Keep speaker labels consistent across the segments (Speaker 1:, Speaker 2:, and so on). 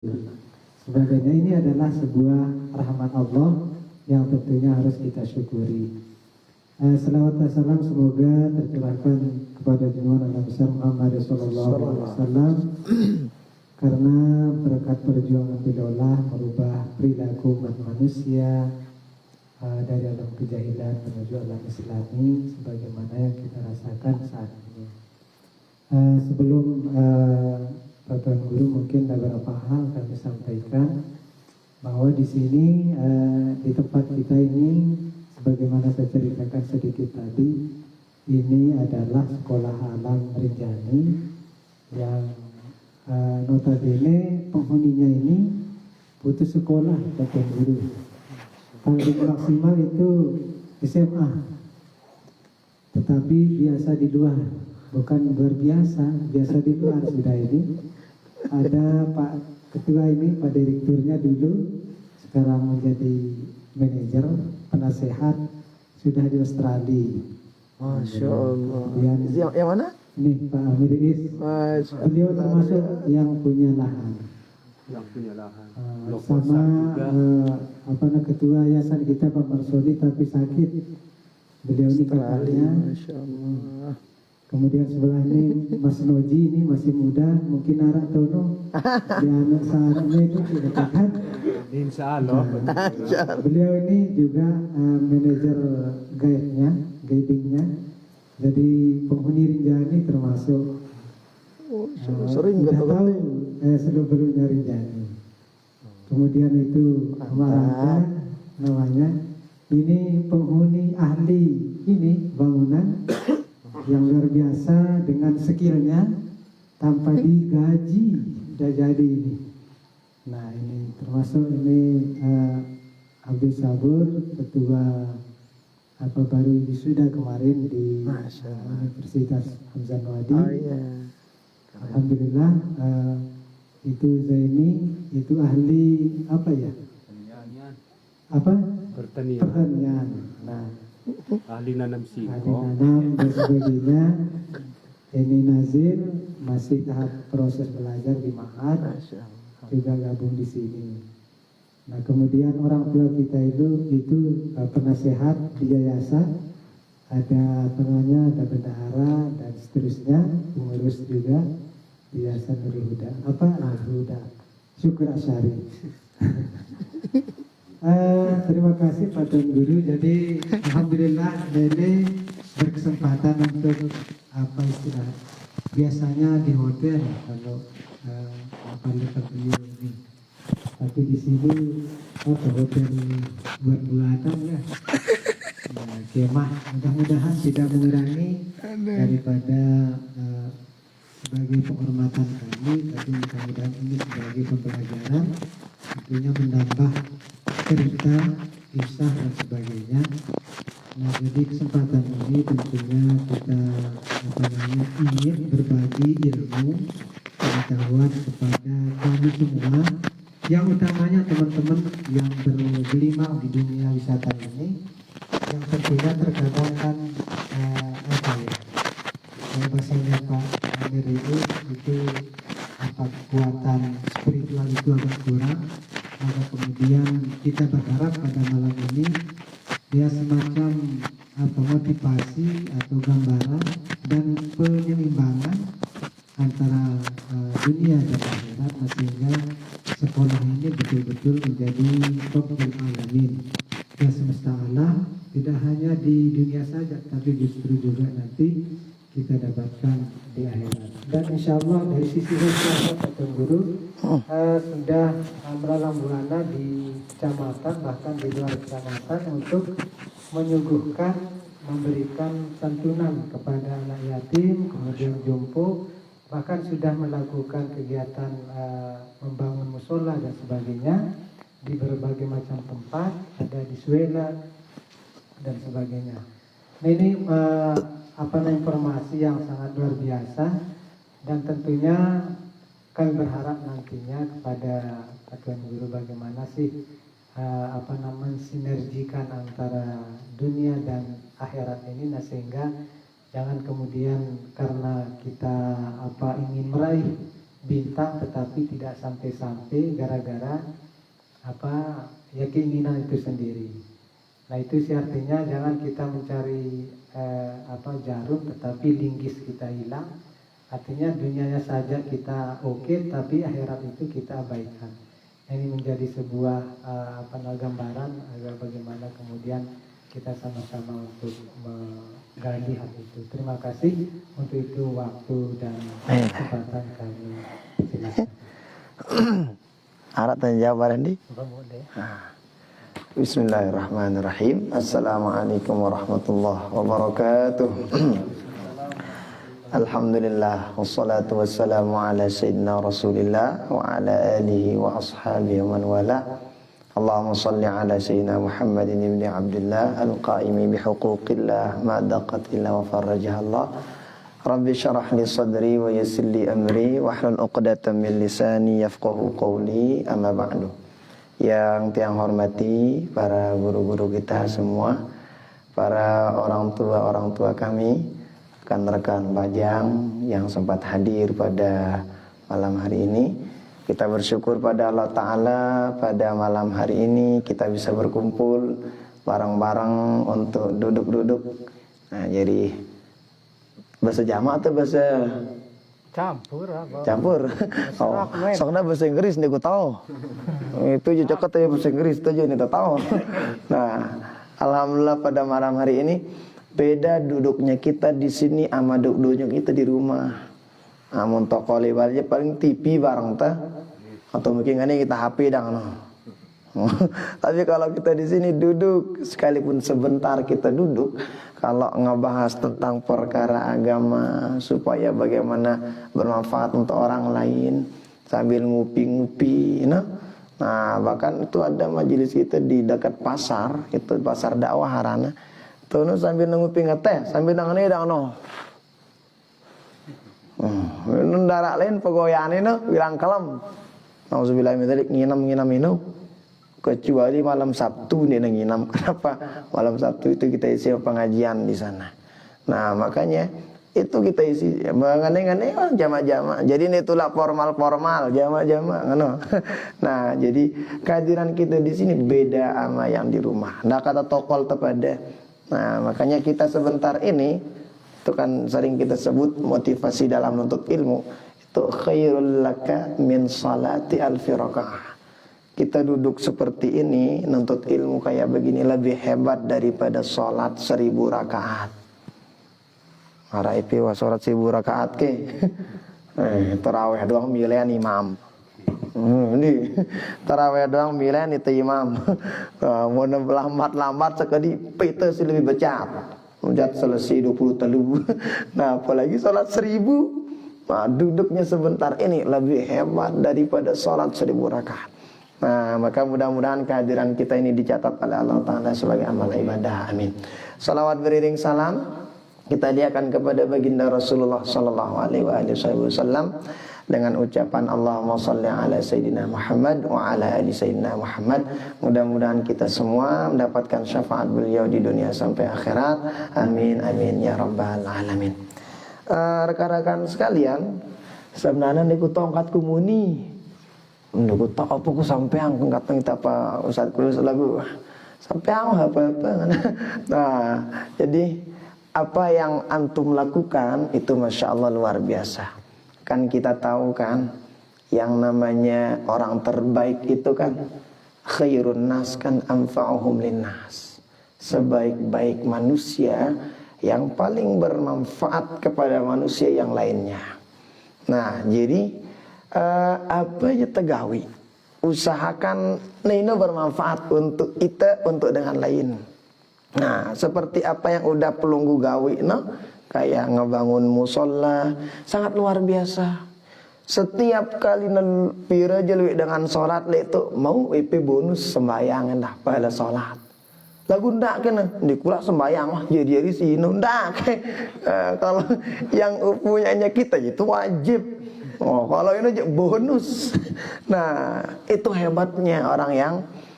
Speaker 1: Sebagainya ini adalah sebuah rahmat Allah yang tentunya harus kita syukuri. Salawat dan salam semoga tercurahkan kepada junjungan Allah besar Muhammad sallallahu alaihi wasallam, karena berkat perjuangan beliaulah merubah perilaku umat manusia dari alam kejahilan menuju alam Islami sebagaimana yang kita rasakan saat ini. Sebelum Tuan Guru mungkin beberapa hal kami sampaikan bahwa di sini di tempat kita ini sebagaimana saya ceritakan sedikit tadi, ini adalah sekolah alam Rinjani yang notabene penghuninya ini putus sekolah Tuan Guru. Paling maksimal itu SMA, tetapi biasa di luar, bukan luar biasa, biasa di luar sudah ini. Ada Pak Ketua ini, Pak Direkturnya dulu, sekarang menjadi manajer, penasehat, sudah di Australia.
Speaker 2: Masya Allah.
Speaker 1: Yang
Speaker 2: mana?
Speaker 1: Ini Pak Amir Is. Beliau termasuk yang punya lahan. Sama ketua yayasan kita Pak Marsudi, tapi sakit. Beliau ini kakaknya.
Speaker 2: Masya Allah.
Speaker 1: Kemudian sebelah ini Mas Noji, ini masih muda, mungkin anak Tono. Dia anak saatnya itu dikatakan.
Speaker 3: Insya Allah.
Speaker 1: Beliau ini juga manajer guidingnya. Jadi penghuni Rinjani termasuk.
Speaker 2: Sering
Speaker 1: udah
Speaker 2: betul.
Speaker 1: tahu sebelumnya Rinjani. Kemudian itu Maranta namanya. Ini penghuni ahli ini bangunan yang luar biasa dengan skillnya, tanpa digaji sudah jadi ini. Nah ini termasuk ini Abdul Sabur, ketua baru wisuda kemarin di Universitas Hamzah Nawadi. Alhamdulillah. Itu Zaini, itu ahli pertanian. Nah,
Speaker 3: ahli nanam
Speaker 1: ahli
Speaker 3: singkong.
Speaker 1: nanam dan sebagainya. Ini Nazir masih tahap proses belajar di Ma'had, juga gabung di sini. Nah kemudian orang tua kita itu penasehat di yayasan, ada ada bendahara dan seterusnya, pengurus juga di yayasan Nurul Huda. Huda Syukur Asyari. Terima kasih Pak Tuan Guru. Jadi alhamdulillah Dede berkesempatan untuk istilah biasanya di hotel kalau lepas beliau ini, tapi di sini hotel buat bulanan ya. Kemah, mudah-mudahan tidak mengurangi daripada sebagai penghormatan kami, tapi mudah-mudahan ini sebagai pembelajaran, tentunya menambah cerita, kisah dan sebagainya. Nah jadi kesempatan ini tentunya kita ingin berbagi ilmu pengetahuan kepada kami semua, yang utamanya teman-teman yang bergelimang di dunia wisata ini, yang tentunya terkadang kan bahasanya Pak Amir itu kekuatan spiritual itu agak kurang. Maka kemudian kita berharap pada malam ini dia semacam motivasi atau gambaran dan penyeimbangan antara dunia dan akhirat, sehingga sekolah ini betul-betul menjadi Rabbul Alamin, ya semesta alam, tidak hanya di dunia saja tapi justru juga nanti kita dapatkan di akhirat. Dan insya Allah dari sisi sosial Tuan Guru sudah melalang buana di kecamatan, bahkan di luar kecamatan, untuk menyuguhkan, memberikan santunan kepada anak yatim, kemudian jompo, bahkan sudah melakukan kegiatan membangun musola dan sebagainya di berbagai macam tempat, ada di Suela dan sebagainya. Nah ini informasi yang sangat luar biasa, dan tentunya kami berharap nantinya kepada Tuan Guru bagaimana sih sinergikan antara dunia dan akhirat ini, nah sehingga jangan kemudian karena kita ingin meraih bintang tetapi tidak sampai-sampai gara-gara apa ya keinginan itu sendiri. Nah itu sih artinya jangan kita mencari jarum tetapi linggis kita hilang. Artinya dunianya saja kita oke, tapi akhirat itu kita abaikan. Ini menjadi sebuah gambaran agar bagaimana kemudian kita sama-sama untuk menggali hal itu. Terima kasih untuk itu waktu dan kesempatan kami. Silakan.
Speaker 2: Harap tanya jawab Randy. Bismillahirrahmanirrahim. Assalamualaikum warahmatullahi wabarakatuh. Alhamdulillah wassalatu wassalamu ala sayyidina Rasulillah wa ala alihi wa ashabihi wa man wala. Allahumma salli ala sayyidina Muhammadin ibn Abdullah al-qaimi bihuquqillah ma daqat illa wa farajah Allah. Rabbi syarah li sadri wa yassir li amri wahlul 'uqdatam min lisani yafqahu qawli. Amma ba'du. Yang tiang hormati para guru-guru kita semua, para orang tua kami, rekan-rekan Bajang yang sempat hadir pada malam hari ini. Kita bersyukur pada Allah Ta'ala pada malam hari ini kita bisa berkumpul bareng-bareng untuk duduk-duduk. Nah jadi bahasa Jamak atau bahasa
Speaker 3: Campur
Speaker 2: campur? Oh, soalnya bahasa Inggris nih gue tahu. Itu juga cocok ya bahasa Inggris itu aja nih tahu. Nah, alhamdulillah pada malam hari ini beda duduknya kita di sini sama duduknya kita di rumah. Amun toko lebar aja paling TV bareng ta, atau mungkin ini kita HP dang no. Tapi kalau kita di sini duduk, sekalipun sebentar kita duduk, kalau ngebahas tentang perkara agama supaya bagaimana bermanfaat untuk orang lain sambil ngupi-ngupi, nah bahkan itu ada majelis kita di dekat pasar, itu pasar dakwah Harana. Tuh sambil ngupi ngeteh, sambil nangani dang no. Nundara lain pegoyaan ini bilang kalem. Nauzubillah min dzalik nginam ini. Kecuali malam Sabtu nih nginam. Kenapa? Malam Sabtu itu kita isi pengajian di sana. Nah makanya itu kita isi mengenai jama-jama. Jadi ini itulah formal jama-jama. Nah jadi kehadiran kita di sini beda sama yang di rumah. Nah kata tokol tepada. Nah makanya kita sebentar ini itu kan sering kita sebut motivasi dalam menuntut ilmu itu khairul laka min salati alfi rakaah. Kita duduk seperti ini nuntut ilmu kayak begini lebih hebat daripada sholat 1000 rakaat. Haraipi wa sholat 1000 rakaat ke tarawih doang milian imam. Ini tarawih doang milian itu imam. Mau lambat sekali pita sih lebih becap. Menjat selesai 20 telu. Nah apalagi sholat 1000. Nah duduknya sebentar ini lebih hebat daripada sholat 1000 rakaat. Nah maka mudah-mudahan kehadiran kita ini dicatat oleh Allah Ta'ala sebagai amal ibadah. Amin. Salawat beriring salam kita lihatkan kepada baginda Rasulullah Sallallahu Alaihi Wasallam dengan ucapan Allahumma salli ala Sayyidina Muhammad wa ala ali Sayyidina Muhammad. Mudah-mudahan kita semua mendapatkan syafaat beliau di dunia sampai akhirat. Amin amin ya rabbal alamin. Rekan-rekan sekalian, sebenarnya niku tongkat kumuni. Niku tak apa ku sampean kata kita apa Ustaz Kulus lagu. Sampean apa-apa. Nah, jadi apa yang antum lakukan itu Masya Allah luar biasa. Kan kita tahu kan yang namanya orang terbaik itu kan khairun nas kan anfa'uhum linnas. Sebaik-baik manusia yang paling bermanfaat kepada manusia yang lainnya. Nah, jadi apa aja tegawi usahakan ini bermanfaat untuk kita, untuk dengan lain. Nah, seperti apa yang udah pelunggu gawi kayak ngebangun musola sangat luar biasa. Setiap kali pira jelui dengan sholat itu mau IP bonus sembayangan dah pada sholat. Lagu ndak kena dikula sembayang jadi sini ndak. Kalau yang punyanya kita itu wajib. Oh, kalau ini aja bonus. Nah, itu hebatnya orang yang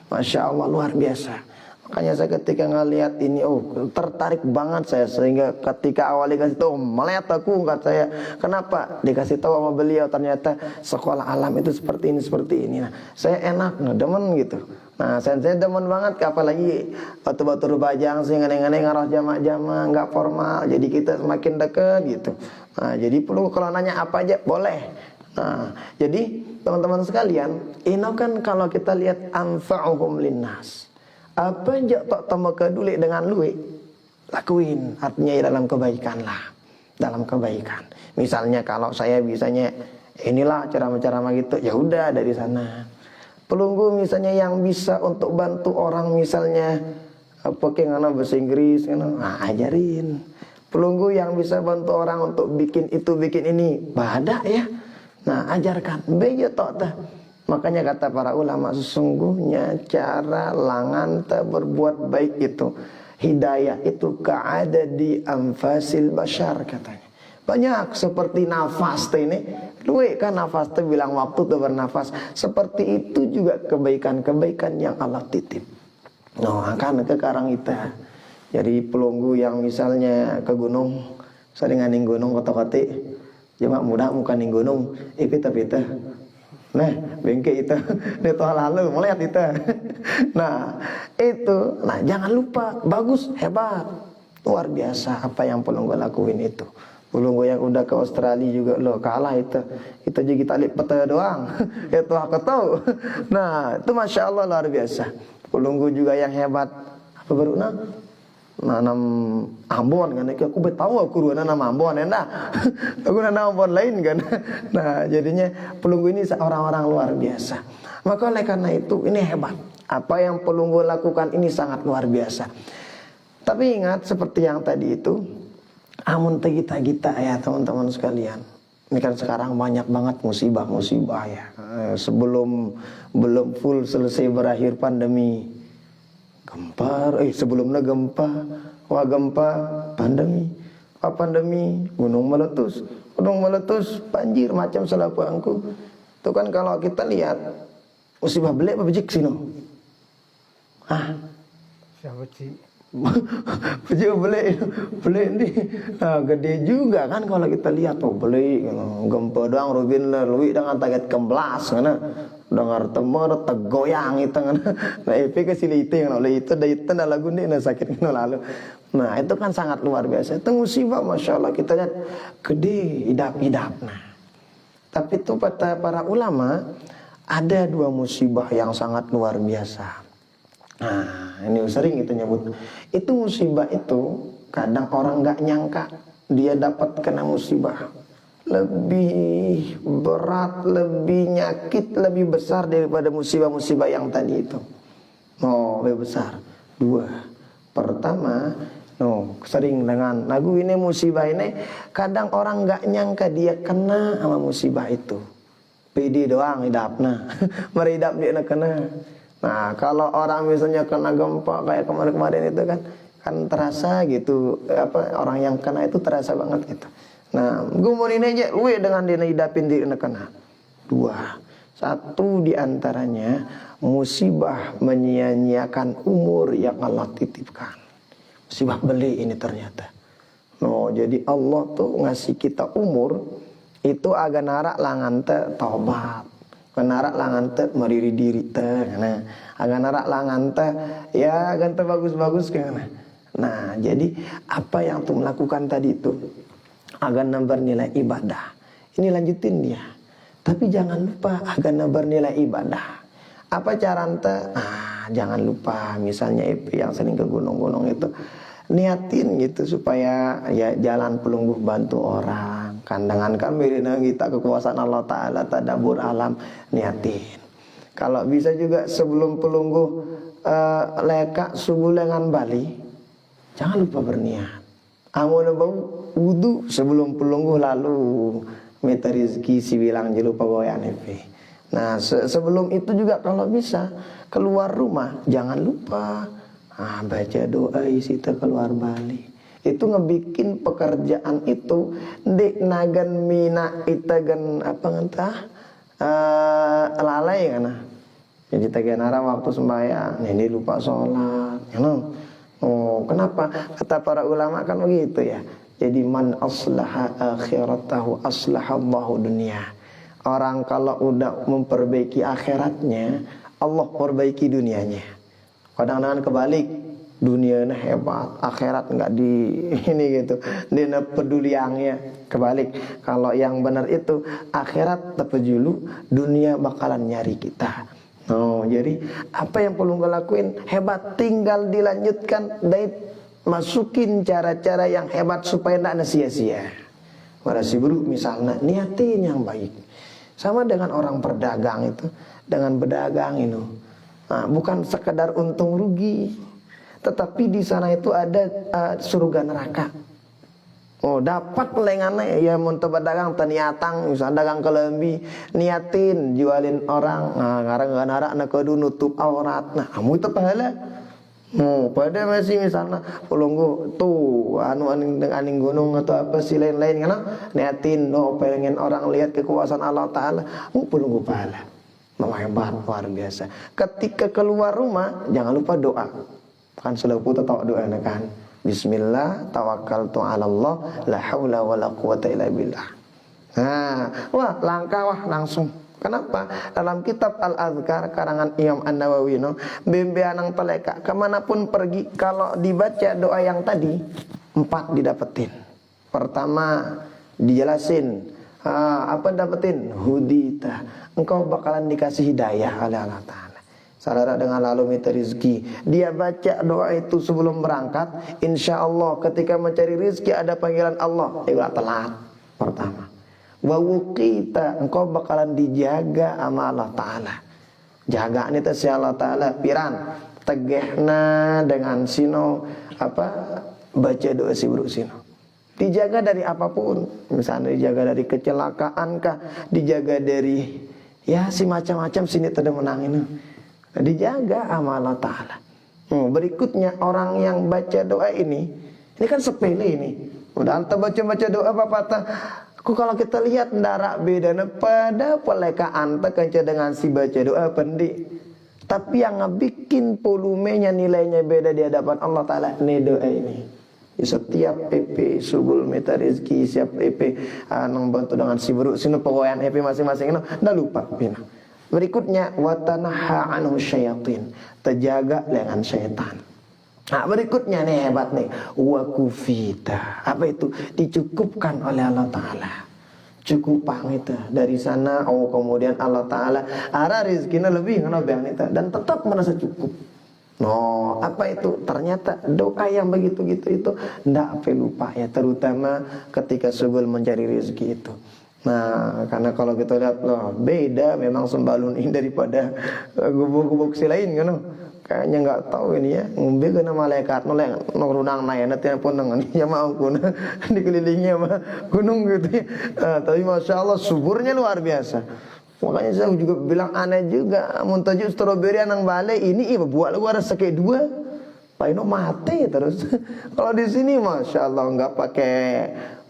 Speaker 2: Masya Allah luar biasa. Makanya saya ketika ngelihat ini, tertarik banget saya, sehingga ketika awal dikasih tahu melihat aku, kata saya, kenapa dikasih tahu sama beliau ternyata sekolah alam itu seperti ini. Nah, saya enak, demen gitu. Nah, saya demen banget, apalagi batu-batu bajang sehingga neng-neng ngaruh jamaah-jamaah nggak formal, jadi kita semakin dekat gitu. Nah, jadi perlu kalau nanya apa aja boleh. Nah, jadi teman-teman sekalian, ini kan kalau kita lihat anfa'uhum linnas. Apa yang tak tambah keduli dengan lui, lakuin, artinya dalam kebaikan lah, dalam kebaikan. Misalnya kalau saya bisanya inilah ceramah-ceramah gitu, ya udah dari sana. Pelunggu misalnya yang bisa untuk bantu orang, misalnya apa kayak bahasa Inggris, ajarin. Pelunggu yang bisa bantu orang untuk bikin itu bikin ini, badak ya. Nah, ajarkan, bejo tok dah. Makanya kata para ulama, sesungguhnya cara langanta berbuat baik itu, hidayah itu keada di anfasil bashar katanya. Banyak seperti nafas ini, luwe kan nafas tuh bilang waktu tuh bernafas. Seperti itu juga kebaikan-kebaikan yang Allah titip. Nah, akan ke karang kita. Jadi pelunggu yang misalnya ke gunung, sering ning gunung kota-kota, cuma mudah muka ning gunung, pita-pita. Nah, bengke itu, itu lalu melihat itu. Nah, itu, jangan lupa, bagus, hebat, luar biasa apa yang pelunggu lakuin itu. Pelunggu yang udah ke Australia juga loh kalah itu juga kita lihat peta doang. Itu aku tahu. Nah, itu masya Allah luar biasa. Pelunggu juga yang hebat. Apa baru nanam Ambon kan, aku tahu aku nanam Ambon enak. Aku nanam Ambon lain kan. Nah, jadinya pelunggu ini orang-orang luar biasa. Maka oleh karena itu ini hebat. Apa yang pelunggu lakukan ini sangat luar biasa. Tapi ingat seperti yang tadi itu, amun kita ya teman-teman sekalian. Ini kan sekarang banyak banget musibah-musibah ya. Sebelum belum full selesai berakhir pandemi, gempa, sebelumnya gempa, pandemi, gunung meletus, banjir macam selapangku. Itu kan kalau kita lihat musibah belik apa bejik sih no?
Speaker 3: Siapa sih?
Speaker 2: Bejik belik ini gede juga kan kalau kita lihat belik gempa doang rubin luwi dengan target kemblas kan. Dengar temor tegoyang itu kan. Nah, ke sini itu yang oleh itu dari itu lagu ini sakit lalu. Nah, itu kan sangat luar biasa. Itu musibah masya Allah kita lihat gede idap-idap. Nah, tapi itu kata para ulama ada dua musibah yang sangat luar biasa. Nah, ini sering kita nyebut. Itu musibah itu kadang orang nggak nyangka dia dapat kena musibah. Lebih berat, lebih nyakit, lebih besar daripada musibah-musibah yang tadi itu. Lebih besar. Dua. Pertama, sering dengan lagu ini musibah ini, kadang orang nggak nyangka dia kena sama musibah itu. Pede doang hidapnya, meridap dia kena. Nah, kalau orang misalnya kena gempa kayak kemarin-kemarin itu kan terasa gitu, orang yang kena itu terasa banget gitu. Nah, gumun ini aja luwe dengan dia hidapin diri kena. Dua. Satu diantaranya musibah menyia-nyiakan umur yang Allah titipkan. Musibah beli ini ternyata. Jadi Allah tuh ngasih kita umur itu agak narak langan te taubat. Kenarak langan te meriri diri te. Nah, agak narak langan te ya ganti bagus-bagus kan. Nah, jadi apa yang tuh melakukan tadi itu agar bernilai ibadah. Ini lanjutin dia. Tapi jangan lupa agar bernilai ibadah. Apa cara ente? Jangan lupa misalnya yang sering ke gunung-gunung itu niatin gitu supaya ya jalan pelungguh bantu orang. Kandangan kami kita kekuasaan Allah Ta'ala tadabur alam niatin. Kalau bisa juga sebelum pelungguh leka subulengan Bali, jangan lupa berniat. Amun bau wudu sebelum pelungguh lalu minta rezeki si bilang jelu pagoyan epe. Nah, sebelum itu juga kalau bisa keluar rumah jangan lupa baca doa sita keluar Bali. Itu ngebikin pekerjaan itu di nagan mina itagan apa ngentah lalai kana. Jadi tagan arah waktu sembahyang ini lupa sholat. hebat, you know. Oh, kenapa? Kata para ulama kan begitu ya. Jadi man aslaha akhiratahu aslahallahu dunia. Orang kalau udah memperbaiki akhiratnya, Allah perbaiki dunianya. Kadang-kadang kebalik, dunianya hebat, akhirat nggak di ini gitu. Dia peduli yangnya. Kebalik, kalau yang benar itu akhirat terpejulu, dunia bakalan nyari kita. Oh, jadi apa yang perlu gue lakuin? Hebat, tinggal dilanjutkan dan masukin cara-cara yang hebat supaya tidak sia-sia. Si bro misalnya niatin yang baik. Sama dengan orang berdagang itu, dengan berdagang itu, nah, bukan sekedar untung rugi, tetapi di sana itu ada surga neraka. Oh, dapat lengannya ya untuk berdagang taniatang, misalnya dagang kelembi, niatin jualin orang, nah ngarang-ngarang nak kudu nutup aurat. Nah, kamu itu pahala. Oh, pada masih misalnya polonggo tuh aning gunung atau apa sih lain-lain kan, niatin pengen orang lihat kekuasaan Allah Taala, polonggo pahala. Hebat luar biasa. Ketika keluar rumah jangan lupa doa. Kan selalu tahu doa kan. Bismillah tawakkaltu 'ala Allah la haula wala quwata illa billah. Nah, wah langkah wah langsung. Kenapa? Dalam kitab Al-Azkar karangan Imam An-Nawawi bembeanang teleka kemanapun pergi kalau dibaca doa yang tadi 4 didapetin. Pertama dijelasin apa dapetin? Hudita. Engkau bakalan dikasih hidayah oleh Allah Ta'ala. Saudara dengan lalu minta rezeki. Dia baca doa itu sebelum berangkat, insya Allah ketika mencari rezeki ada panggilan Allah. Dia telat. Pertama, wawukita, engkau bakalan dijaga sama Allah Ta'ala. Jaga ini si Allah Ta'ala. Piran tegehna dengan sino baca doa si bro sino. Dijaga dari apapun. Misalnya dijaga dari kecelakaan kah, dijaga dari ya si macam-macam sini tadi menangin. Dijaga sama Allah Ta'ala. Berikutnya orang yang baca doa ini kan sepele ini. Udah anta baca-baca doa bapak kalau kita lihat ndarak bedana pada peleka anta kenca dengan si baca doa pendi. Tapi yang bikin volumenya nilainya beda di hadapan Allah Ta'ala ini doa ini. Di setiap EP subul meta rezeki, siap EP nang bantu dengan si buruk sini pegawaian EP masing-masing ndak lupa pina. Berikutnya watanaha anhu syayatin, terjaga dengan syaitan. Nah, berikutnya nih hebat nih, wakufita. Apa itu? Dicukupkan oleh Allah Ta'ala. Cukupang itu dari sana. Kemudian Allah Ta'ala arah rezekinya lebih itu dan tetap merasa cukup. No, apa itu? Ternyata doa yang begitu-gitu itu ndak lupa ya, terutama ketika sebelum mencari rezeki itu. Nah, karena kalau kita lihat beda memang sembalun ini daripada gubuk-gubuk si lain kan. Kayaknya nggak tahu ini ya. Ngombe kena malaikat nurunang naik nanti pun dengan ya mau pun dikelilingi sama gunung gitu. Tapi masya Allah suburnya luar biasa. Makanya saya juga bilang aneh juga. Muntajuk stroberi anang balai ini buat luar sekek 2. Paino mati terus. Kalau di sini masya Allah nggak pakai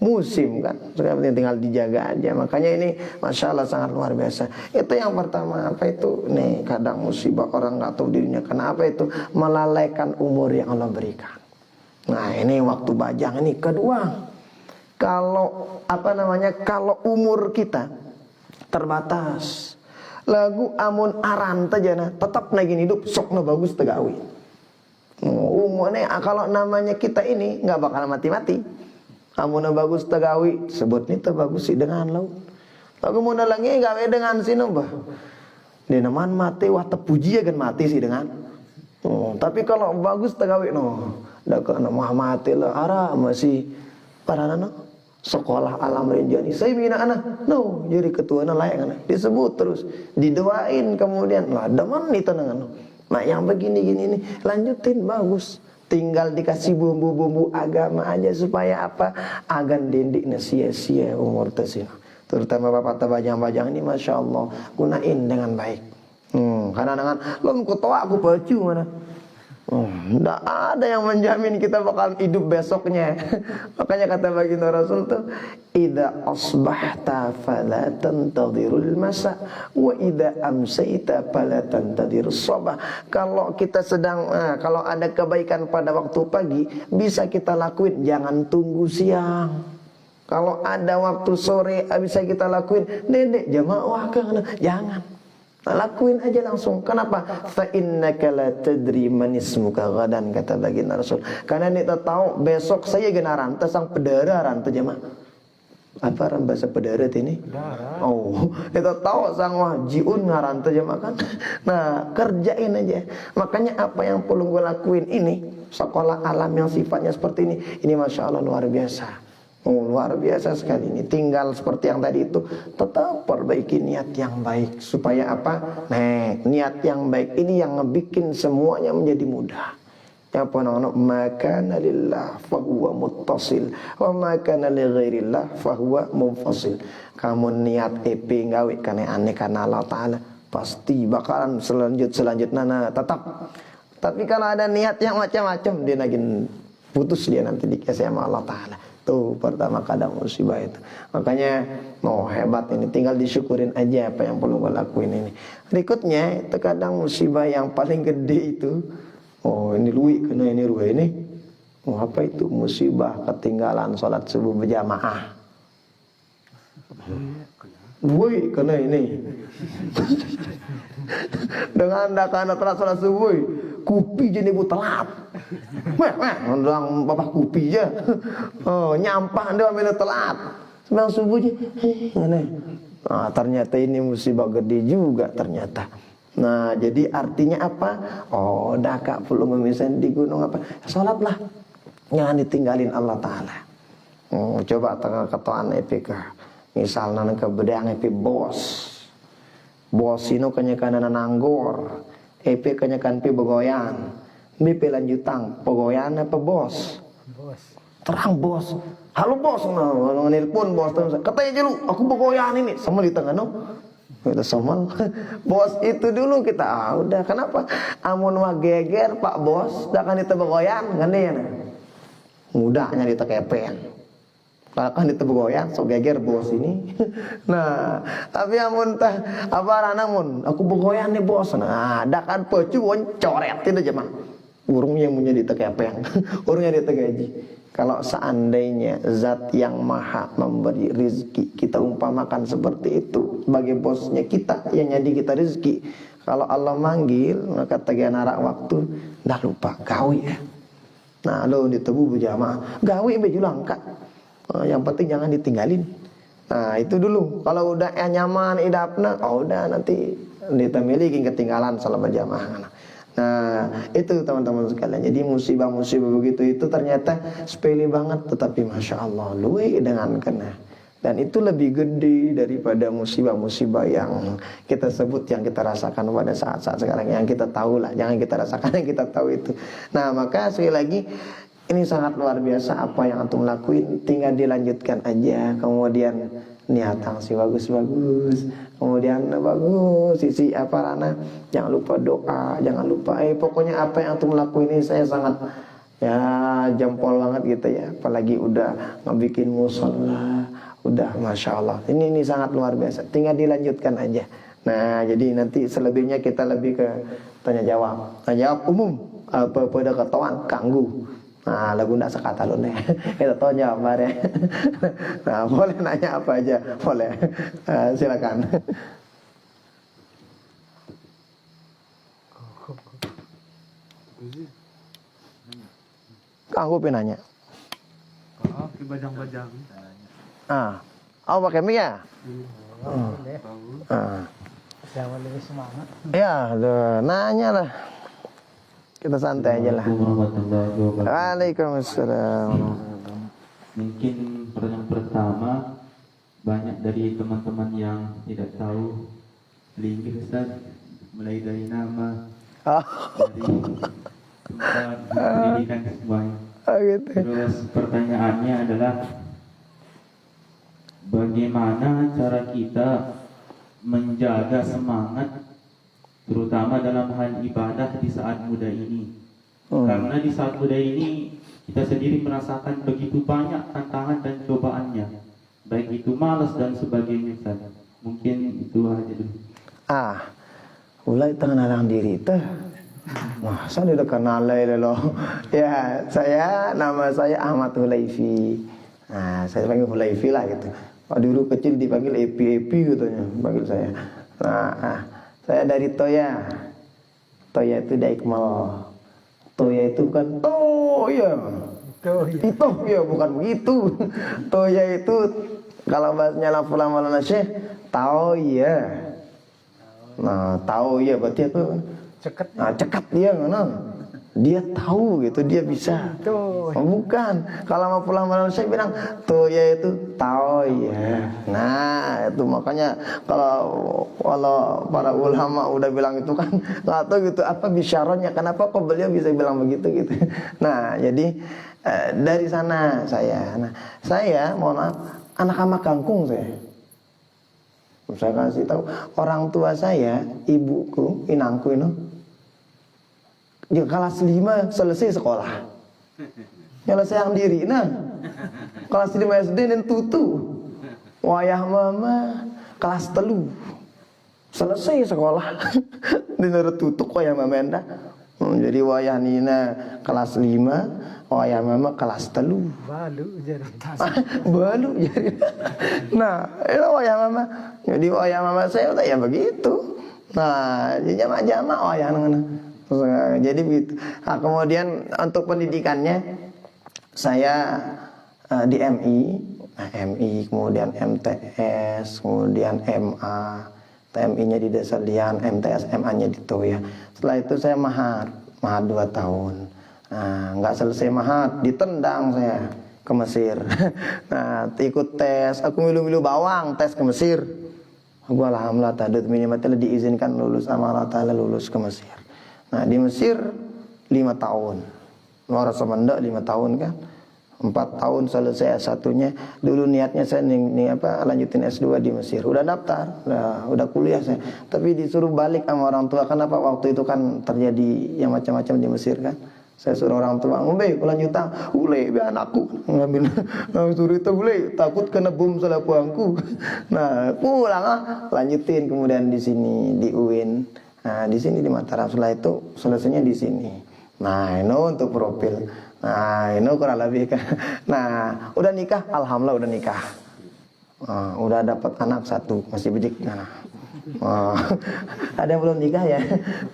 Speaker 2: musim kan, sekarang tinggal dijaga aja. Makanya ini masya Allah sangat luar biasa. Itu yang pertama. Apa itu? Nih kadang musibah orang nggak tahu dirinya. Kenapa itu? Melalaikan umur yang Allah berikan. Nah ini waktu bajang ini. Kedua, kalau kalau umur kita terbatas, lagu amun aran tajana tetap nagin hidup sokna bagus tegawi. Umurnya kalau namanya kita ini nggak bakal mati-mati. Amun bagus tegawi sebut nih bagus sih dengan laut. Lagu mun langi gawe dengan sino bah. Dia naman mati wah tepuji kan mati sih dengan. Tapi kalau bagus tegawi dak mah mati lah ara masih parana sekolah alam renjani. Saya bina anak jadi ketua layak anak. Disebut terus, didoain kemudian lah demen itu dengan. Nah yang begini-gini nih lanjutin bagus. Tinggal dikasih bumbu-bumbu agama aja supaya apa? Agan didik sia-sia umur tersini. Terutama bapak tabajang-bajang ini masya Allah gunain dengan baik. Karena dengan lo ketua aku baju mana? Nggak ada yang menjamin kita bakal hidup besoknya. Makanya kata baginda Rasul tuh, idza asbahta fala tantadhirul masa wa idza amsayta fala tantadhirus sabah. Kalau kita sedang kalau ada kebaikan pada waktu pagi, bisa kita lakuin, jangan tunggu siang. Kalau ada waktu sore bisa kita lakuin, dedek jamaah jangan. Lakuin aja langsung. Kenapa? Fa innaka la tadri man ismuka ghadan, kata baginda Rasul. Karena kita tahu besok saya genaran tesang pedararan tuh jemaah. Apa ran bahasa pedarat ini? Oh, kita tahu sang jiun ngaran tuh jemaah kan. Nah, kerjain aja. Makanya apa yang perlu gue lakuin ini, sekolah alam yang sifatnya seperti ini masya Allah luar biasa. Oh, luar biasa sekali ini. Tinggal seperti yang tadi itu, tetap perbaiki niat yang baik. Supaya apa? Nah, niat yang baik ini yang ngebikin semuanya menjadi mudah. Yang pernah makana lillah fahuwa muttasil wa makana li ghairillah fahuwa munfasil. Kamu niat epi gawe karena aneh karena Allah Ta'ala, pasti bakalan selanjutnya tetap. Tapi kalau ada niat yang macam-macam, dia lagi putus, dia nanti dikasih sama Allah Ta'ala. Tuh pertama kadang musibah itu. Makanya hebat ini, tinggal disyukurin aja apa yang perlu gue lakuin ini. Berikutnya terkadang musibah yang paling gede itu, ini lui kena ini ruh ini. Apa itu? Musibah ketinggalan sholat subuh berjamaah. Lui kena ini. Dengan karena telat sholat subuh, kupi jadi bu telat. Orang bapak kupi aja. Nyampah dia ambil telat. Sembilan subuh aja. Nah, ternyata ini musibah gede juga ternyata. Nah, jadi artinya apa? Dah kak perlu memisahin di gunung apa? Sholatlah. Jangan ditinggalin Allah Ta'ala. Coba tengah ketuaan EPK. Misalnya kebedean EP bos. Bos ini kanya nananggor. EP kanya pi begoyan. BP lanjutang, pegoyan apa bos? Bos. Terang bos. Halo bos, nelpon bos terus. Katanya aja lu, aku begoyan ini. Sama di tengah no. Kita sama. Bos itu dulu kita udah. Kenapa? Amun mah geger Pak Bos, dah kan itu begoyan, gandean. Mudahnya ditekepen. Kalau kan itu begoyan, so geger bos ini. Nah, tapi amun tah apa rana mun, aku begoyan nih bos. Nah, dah kan pecu coret itu aja mah. Urungnya punya ditekepeng, urungnya ditegaji. Kalau seandainya zat yang maha memberi rizki, kita umpamakan seperti itu sebagai bosnya kita yang jadi kita rizki. Kalau Allah manggil, maka tegan narak waktu, dah lupa gawi ya. Nah, lo ditebu berjamaah, gawi bejulang kak. Yang penting jangan ditinggalin. Nah, itu dulu. Kalau udah nyaman idapna, udah nanti ditemilikin ketinggalan salat berjamaah. Nah, itu teman-teman sekalian. Jadi musibah-musibah begitu itu ternyata sepele banget, tetapi masya Allah luwe dengan kena. Dan itu lebih gede daripada musibah-musibah yang kita sebut, yang kita rasakan pada saat-saat sekarang. Yang kita tahu lah, jangan kita rasakan yang kita tahu itu. Nah, maka sekali lagi ini sangat luar biasa apa yang antum lakuin. Tinggal dilanjutkan aja. Kemudian niatan sih bagus-bagus. Kemudian bagus sisi apa rana, jangan lupa doa, jangan lupa pokoknya apa yang antum lakuin ini saya sangat jempol banget gitu ya. Apalagi udah ngebikin musola, udah masya Allah. Ini sangat luar biasa. Tinggal dilanjutkan aja. Nah, jadi nanti selebihnya kita lebih ke tanya jawab umum. Apa pada ketahuan kanggu. Nah, lagu ndak sekata lu nih. Kita tahu jawabannya. Nah, boleh nanya apa aja, boleh. Silakan. Kanggo penanya.
Speaker 3: Di bajang-bajang.
Speaker 2: Pakai mic ya?
Speaker 3: Jangan lebih semangat.
Speaker 2: Ya, nanya lah. Kita santai aja lah. Waalaikumsalam.
Speaker 4: Mungkin pertanyaan pertama, banyak dari teman-teman yang tidak tahu linggih Ustaz, mulai dari nama, dari tempat pendidikan semuanya.
Speaker 2: Gitu.
Speaker 4: Terus pertanyaannya adalah, bagaimana cara kita menjaga semangat terutama dalam hal ibadah di saat muda ini, Karena di saat muda ini kita sendiri merasakan begitu banyak tantangan dan cobaannya, baik itu malas dan sebagainya, Ustaz. Mungkin itu aja dulu.
Speaker 2: Ulai tengenalang diri teh. Wah, saya udah kenal loh. Ya, nama saya Ahmad Hulaifi. Nah, saya panggil Hulaifi lah gitu. Oh, dulu kecil dipanggil Epi katanya, panggil saya. Nah, saya dari Toya. Toya itu Daikmal. Toya itu bukan Toya. Itu ya bukan begitu. Toya itu kalau bahasanya Lafula Maulana Syekh, Toya. Nah, Toya berarti apa?
Speaker 3: Ceket.
Speaker 2: Nah, cekat dia mana? Dia tahu gitu, dia bisa. Oh, bukan. Kalau mau pulang malam saya bilang Toya itu tahu ya. Nah, itu makanya kalau para ulama udah bilang itu kan nggak tahu gitu apa bisyarahnya, kenapa kok beliau bisa bilang begitu gitu. Nah, jadi dari sana saya. Nah, saya mohon maaf anak ama kangkung saya. Saya kasih tahu orang tua saya, ibuku, inangku ini dia kelas 5 selesai sekolah. Nyelesaian diri nah. Kelas 5 SD dan tutu. Wayah mama kelas 3 selesai sekolah. Dinere tutuk wayah mama enda. Jadi wayah nina kelas 5, wayah mama kelas 3.
Speaker 3: Balu jadi.
Speaker 2: Balu jadi. Nah, itu wayah mama. Jadi wayah mama saya udah ya begitu. Nah, jama-jama wayah nana. Jadi begitu. Nah, kemudian untuk pendidikannya saya di MI, kemudian MTS, kemudian MA, TMI-nya di Desa Lian, MTS, MA-nya di Toya. Setelah itu saya mahat 2 tahun. Nah, nggak selesai mahat, ditendang saya ke Mesir. Nah, ikut tes, aku milu-milu bawang, tes ke Mesir. Aku alhamdulillah tadut minimal diizinkan lulus sama Allah Ta'ala lulus ke Mesir. Nah, di Mesir 5 tahun. Luar Semenda 5 tahun kan. 4 tahun selesai S1-nya. Dulu niatnya saya lanjutin S2 di Mesir. Udah daftar, udah kuliah saya. Tapi disuruh balik sama orang tua. Kenapa waktu itu kan terjadi yang macam-macam di Mesir kan. Saya suruh orang tua, "Ngombe, lanjutan." "Ule, be anakku." Ngambil suruh itu ule, takut kena bom salah puangku. Nah, pulang lanjutin kemudian di sini di UIN. Nah, di sini di Mataram. Setelah itu selesainya di sini. Nah, ini untuk profil. Nah, ini kurang lebih kan. Nah, udah nikah, alhamdulillah udah nikah. Udah dapat anak 1, masih bidik. Nah, ada yang belum nikah ya?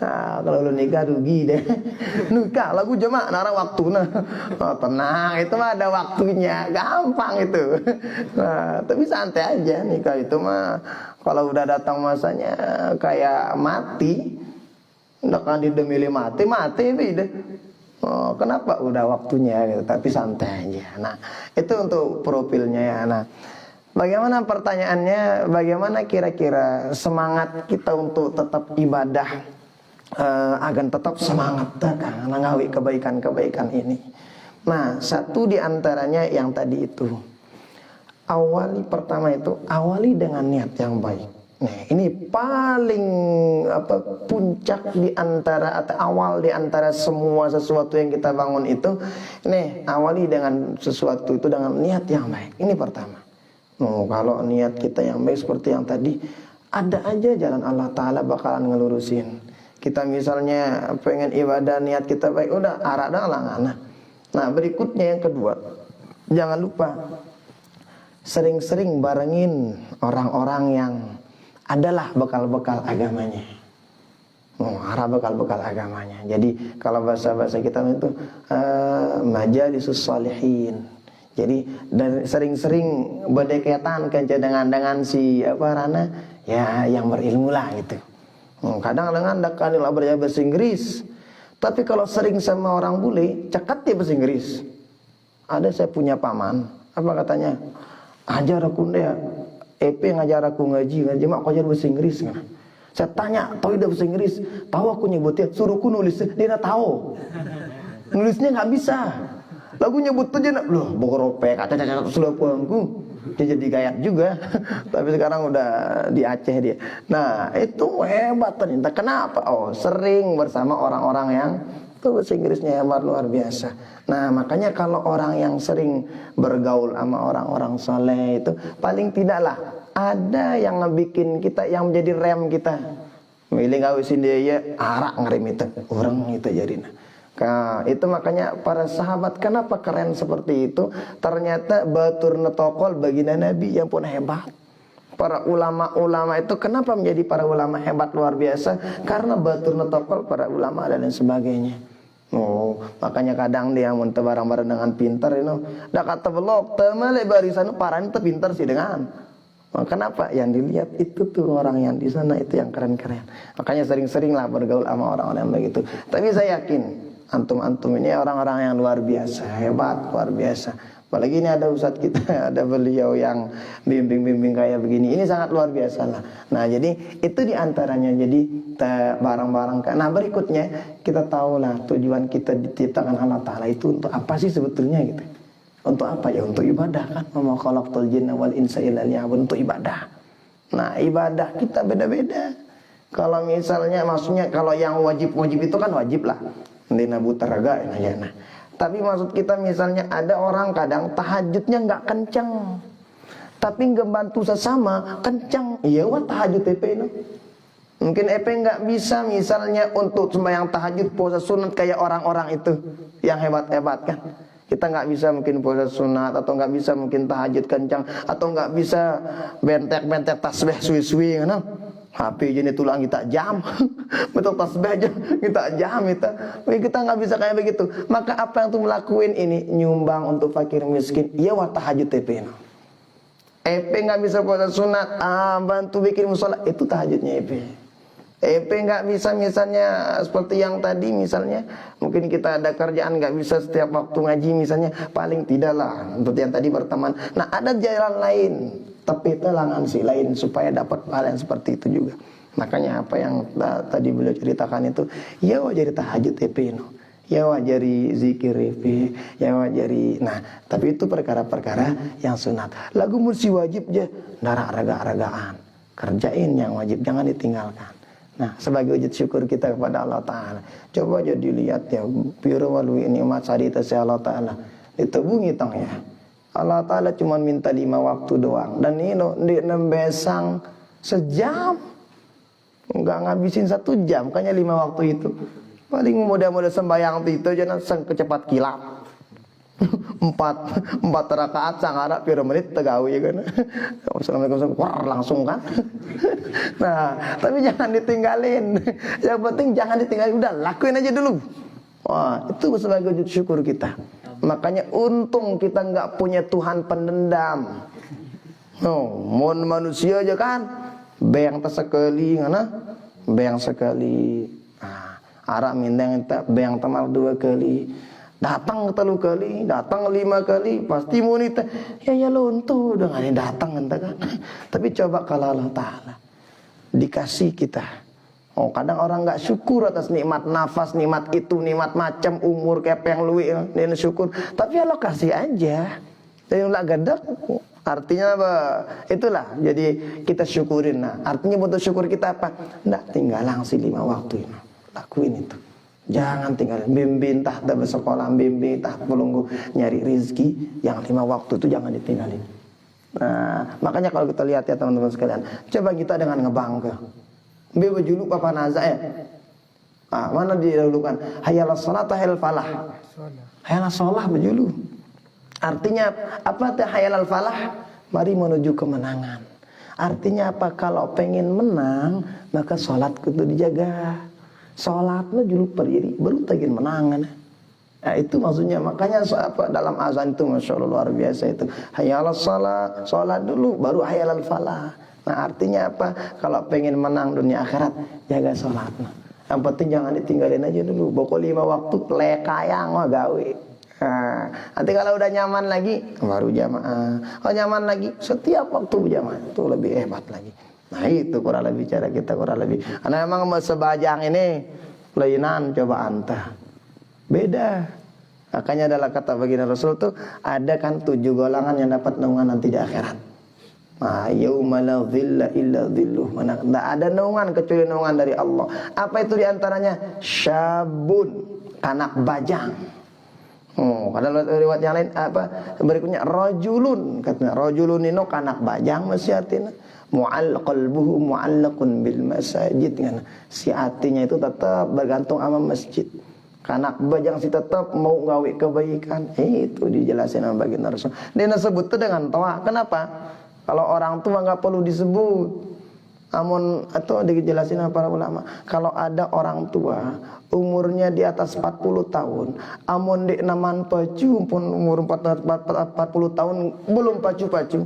Speaker 2: Nah, kalau belum nikah rugi deh. Nikah lagu jemaah nara waktu nah. Tenang, itu mah ada waktunya, gampang itu. Nah, tapi santai aja nikah itu mah. Kalau udah datang masanya kayak mati, nggak kan didemili mati beda. Kenapa udah waktunya gitu, tapi santai aja. Nah, itu untuk profilnya ya. Nah, bagaimana pertanyaannya? Bagaimana kira-kira semangat kita untuk tetap ibadah agar tetap semangat kan ngawi kebaikan-kebaikan ini. Nah, satu di antaranya yang tadi itu. Pertama itu awali dengan niat yang baik. Nah, ini paling puncak di antara atau awal di antara semua sesuatu yang kita bangun itu. Nih, awali dengan sesuatu itu dengan niat yang baik. Ini pertama. Kalau niat kita yang baik seperti yang tadi, ada aja jalan Allah Ta'ala bakalan ngelurusin. Kita misalnya pengen ibadah, niat kita baik, udah arah dah langana. Nah, berikutnya yang kedua, jangan lupa sering-sering barengin orang-orang yang adalah bekal-bekal agamanya. Arah bekal-bekal agamanya. Jadi kalau bahasa kita itu majalisus sholihin. Jadi dan sering-sering berdekatan dengan si rana ya yang berilmu lah gitu. Kadang kan lah bahasa Inggris. Tapi kalau sering sama orang bule, cekat dia bahasa Inggris. Ada saya punya paman, apa katanya? Ajar aku deh, EP ngajar aku ngaji mak aku ajar bahasa Inggris kan. Saya tanya, tahu dia bahasa Inggris? Tahu aku nyebutnya, suruhku nulis, dia nggak tahu. Nulisnya nggak bisa. Lagu nyebut aja loh, bokrope kata selapuanku. Dia jadi gayat juga. Tapi sekarang udah di Aceh dia. Nah, itu hebat ternyata. Kenapa? Sering bersama orang-orang yang Itu bahasa Inggrisnya hebat luar biasa. Nah makanya kalau orang yang sering bergaul sama orang-orang soleh itu paling tidaklah ada yang ngebikin kita, yang menjadi rem kita. Milih ngawisin dia ya, arak ngerem itu orang itu jadinya. Nah, itu makanya para sahabat kenapa keren seperti itu. Ternyata batur netokol baginda Nabi yang pun hebat. Para ulama-ulama itu kenapa menjadi para ulama hebat luar biasa? Karena batur netokol para ulama dan lain sebagainya. Oh, makanya kadang dia mun barang-barang dengan pintar itu. Dak kata belok temale barisan paran itu pintar sih dengan. Nah, kenapa? Yang dilihat itu tuh orang yang di sana itu yang keren-keren. Makanya sering-sering lah bergaul sama orang-orang yang begitu. Tapi saya yakin antum-antum ini orang-orang yang luar biasa, hebat, luar biasa. Apalagi ini ada ustadz kita, ada beliau yang bimbing-bimbing kayak begini. Ini sangat luar biasa lah. Nah jadi itu diantaranya. Jadi barang-barang. Nah berikutnya kita tahulah tujuan kita diciptakan Allah Ta'ala itu untuk apa sih sebetulnya gitu. Untuk apa ya? Untuk ibadah kan. Wa ma khalaqtul jinna wal insa illa liya'budun, untuk ibadah. Nah ibadah kita beda-beda. Kalau misalnya maksudnya kalau yang wajib-wajib itu kan wajib lah. Dina butaraga ya. Nah tapi maksud kita misalnya ada orang kadang tahajudnya nggak kencang, tapi ngebantu sesama kencang. Iya wah tahajud TP no. Mungkin EP nggak bisa misalnya untuk sembahyang tahajud puasa sunat kayak orang-orang itu yang hebat-hebat kan. Kita nggak bisa mungkin puasa sunat, atau nggak bisa mungkin tahajud kencang, atau nggak bisa bentek-bentek tasbih suwi-suwi no. HP jenis tulang kita jam, betul tasbih aja kita jam kita nggak bisa kayak begitu. Maka apa yang tuh melakuin ini nyumbang untuk fakir miskin, ya wah tahajud TP. EP nggak bisa puasa sunat, bantu bikin musola, itu tahajudnya EP. EP nggak bisa misalnya seperti yang tadi misalnya mungkin kita ada kerjaan nggak bisa setiap waktu ngaji misalnya, paling tidak lah untuk yang tadi berteman. Nah ada jalan lain. Tapi telangan si lain supaya dapat hal yang seperti itu juga. Makanya apa yang tadi beliau ceritakan itu, ya wajari tahajud EP no. Ya wajari zikir EP, ya wajari. Nah, tapi itu perkara-perkara yang sunat. Lagu mesti wajib aja, narak raga-ragaan. Kerjain yang wajib, jangan ditinggalkan. Nah, sebagai wujud syukur kita kepada Allah Ta'ala, coba aja dilihat ya, biru walwi nikmat sadita si Allah Ta'ala. Ditebungi tong ya. Allah Ta'ala cuma minta 5 waktu doang. Dan ini di nembesang sejam. Enggak ngabisin 1 jam. Kayaknya 5 waktu itu. Paling mudah-mudah sembahyang itu jangan kecepat kilap. 4 rakaat sangarap pira menit tegawi ya kan. Assalamualaikum langsung kan. Nah, tapi jangan ditinggalin. Yang penting jangan ditinggalin, udah lakuin aja dulu. Wah, itu sebagai wujud syukur kita. Makanya untung kita nggak punya Tuhan pendendam. Mon manusia aja kan, beng sekali, ngana, beng sekali. Arak mindeng tak beng temal 2 kali, datang 3 kali, datang 5 kali, pasti monita. Ya lontu dengan ini datang entah kan. Tapi coba kalau Allah Ta'ala dikasih kita. Kadang orang nggak syukur atas nikmat nafas, nikmat itu, nikmat macam umur kepeng luwi, dia syukur. Tapi Allah kasih aja, jadi nggak gedek. Artinya apa? Itulah. Jadi kita syukurin. Nah, artinya bentuk syukur kita apa? Nggak tinggalang si 5 waktu ini, lakuin itu. Jangan tinggalin. Bimbing tah bersekolah, bimbing tah pelunggu nyari rizki, yang 5 waktu itu jangan ditinggalin. Nah, makanya kalau kita lihat ya teman-teman sekalian, coba kita dengan ngebangga. Bebe julu papa naza ya. Mana didahulukan? Hayalah salat hayal falah. Hayalah sholah bejulu. Artinya apa teh hayal falah? Mari menuju kemenangan. Artinya apa? Kalau pengen menang, maka sholat kudu dijaga. Sholatnya julu berdiri, baru tagin menangan. Nah, itu maksudnya. Makanya apa dalam azan itu masya Allah luar biasa itu. Hayalah sholat, sholat dulu, baru hayal falah. Nah artinya apa? Kalau pengen menang dunia akhirat, jaga sholat. Yang penting jangan ditinggalin aja dulu. Pokok 5 waktu lekayang mah gawe. Nah, nanti kalau udah nyaman lagi, baru jamaah. Kalau nyaman lagi, setiap waktu berjamaah. Itu lebih hebat lagi. Nah itu kurang lebih cara kita kurang lebih. Karena emang sebajang ini lainan coba anta. Beda. Makanya adalah kata baginda Rasul tuh ada kan 7 golongan yang dapat naungan nanti di akhirat. Yauma la dhilla illa dhilluh. Mana enggak ada naungan kecuali naungan dari Allah. Apa itu diantaranya? Syabun, kanak bajang. Ada riwayat yang lain apa berikutnya rajulun, katanya rajulun ini kanak bajang masih artinya qalbuhu mu'allaqun bil masajid kan. Si hatinya itu tetap bergantung sama masjid. Kanak bajang si tetap mau gawe kebaikan. Itu dijelasin sama baginda Rasul. Dia sebut itu dengan toa. Kenapa? Kalau orang tua nggak perlu disebut. Amun atau dijelasin para ulama, kalau ada orang tua umurnya di atas 40 tahun, amun di naman pacu pun umur 40 tahun belum pacu-pacu,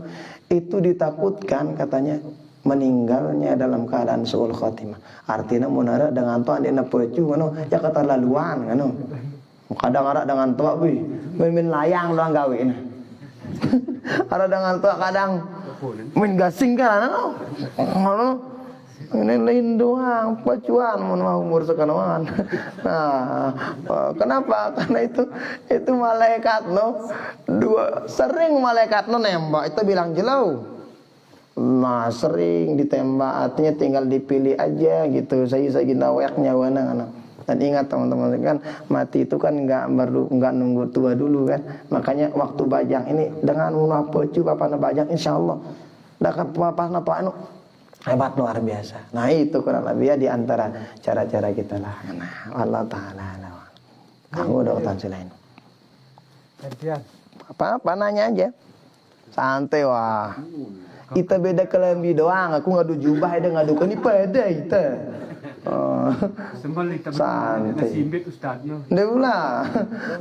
Speaker 2: itu ditakutkan katanya meninggalnya dalam keadaan suul khatimah. Artinya munara dengan tua dia pacu mano ya keterlaluan kan. Kadang ada dengan tua main layang doang gawe. Ada dengan tua kadang main gasing kan ini lain doang pacuan mau umur sekarang. Nah, kenapa? Karena itu malaikat sering malaikat nembak itu bilang jelau. Nah, sering ditembak artinya tinggal dipilih aja gitu. Saya ginawek nyawana anak. Dan ingat teman-teman kan mati itu kan nggak nunggu tua dulu kan. Makanya waktu bajang ini dengan munah pecu papana bajang insyaallah dapat papana tua anu hebat luar biasa. Nah itu kurang lebih ya di antara cara-cara kita lah. Nah, Allah taala. Kamu udah utan selain.
Speaker 3: Gantian.
Speaker 2: Apa nanya aja. Santai wah. Kita beda kelambi doang. Aku ngadu jubah ada ngadu kan pada kita.
Speaker 5: Sembali
Speaker 2: santai.
Speaker 5: nasimbit ustadnya.
Speaker 2: Dia pula.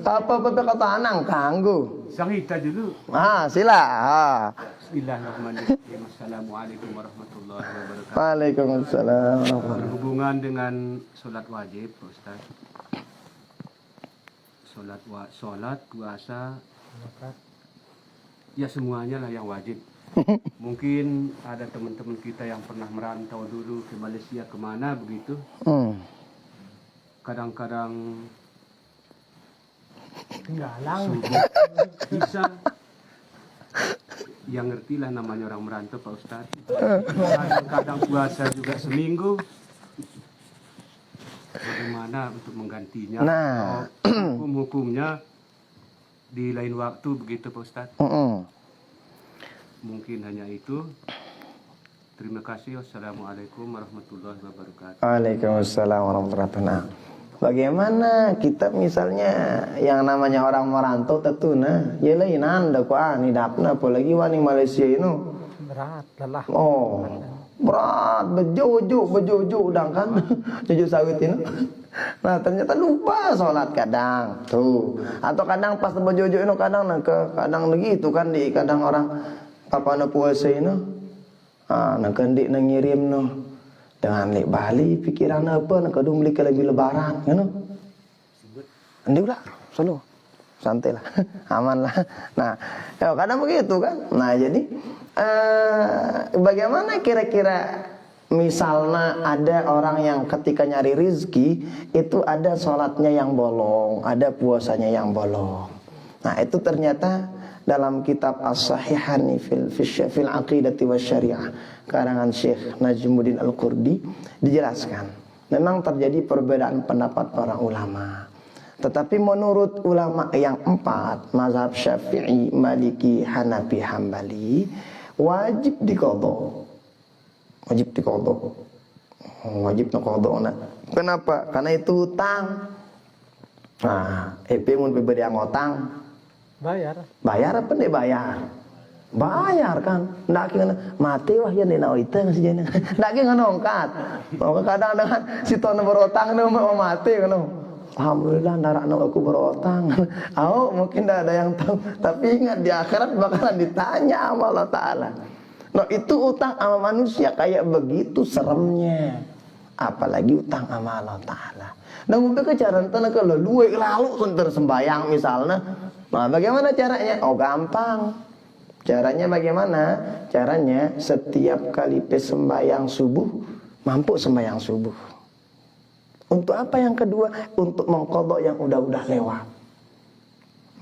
Speaker 2: Apa kata anang kanggo.
Speaker 5: Sangita dulu.
Speaker 2: Sila.
Speaker 5: Bismillahirrahmanirrahim. Assalamualaikum warahmatullahi wabarakatuh.
Speaker 2: Waalaikumsalam.
Speaker 5: Berhubungan dengan sholat wajib, Ustaz. Sholat, puasa, ya semuanya lah yang wajib. Mungkin ada teman-teman kita yang pernah merantau dulu ke Malaysia kemana begitu. Kadang-kadang
Speaker 3: Tinggalang.
Speaker 5: bisa yang ngertilah namanya orang merantau Pak Ustaz. Kadang-kadang puasa juga seminggu. Bagaimana untuk menggantinya?
Speaker 2: Nah,
Speaker 5: hukum-hukumnya di lain waktu begitu Pak Ustaz. Mungkin hanya itu. Terima kasih. Wassalamualaikum warahmatullahi wabarakatuh.
Speaker 2: Waalaikumsalam warahmatullahi wabarakatuh. Bagaimana kita misalnya yang namanya orang merantau tentu nah, ya lain anda ku ani dapna apalagi wani Malaysia ini.
Speaker 3: Berat lelah.
Speaker 2: Berat bejojo udang kan. Jojo sawit ini. Nah, ternyata lupa sholat kadang. Tuh. Atau kadang pas bejojo ini kadang begitu kan di kadang orang papana puasa ini. Nak kendik nak ngirim no. Dengan lek Bali pikiran apa nak kadung beli lebih lebaran kan. Andi pula selalu santai lah. Aman lah. Nah, ya kadang begitu kan. Nah, jadi bagaimana kira-kira misalnya ada orang yang ketika nyari rizki itu ada sholatnya yang bolong, ada puasanya yang bolong. Nah, itu ternyata dalam kitab As-Sahihani fil Aqidati Wasyariah karangan Syekh Najmuddin Al-Qurdi dijelaskan memang terjadi perbedaan pendapat para ulama. Tetapi menurut ulama yang empat, mazhab Syafi'i, Maliki, Hanafi, Hambali, wajib diqadha. Wajib diqadha. Wajib diqadha. Kenapa? Karena itu utang. Nah, mun pribadi ngotang bayar apa nih bayar kan ndak kena mati wah ya nena oita ngasih jana ndak kena nongkat kadang dengan si tono berotang no mau mati kan alhamdulillah narakno aku berotang mungkin tidak ada yang tahu tapi ingat di akhirat bakalan ditanya sama Allah Ta'ala. Nah itu utang sama manusia kayak begitu seremnya apalagi utang sama Allah Ta'ala. Nah untuk kejaran tanah kalau luwe lalu sunter sembayang misalnya. Nah bagaimana caranya? Gampang. Caranya bagaimana? Caranya setiap kali sembahyang subuh mampu sembahyang subuh. Untuk apa yang kedua? Untuk mengqadha yang udah lewat.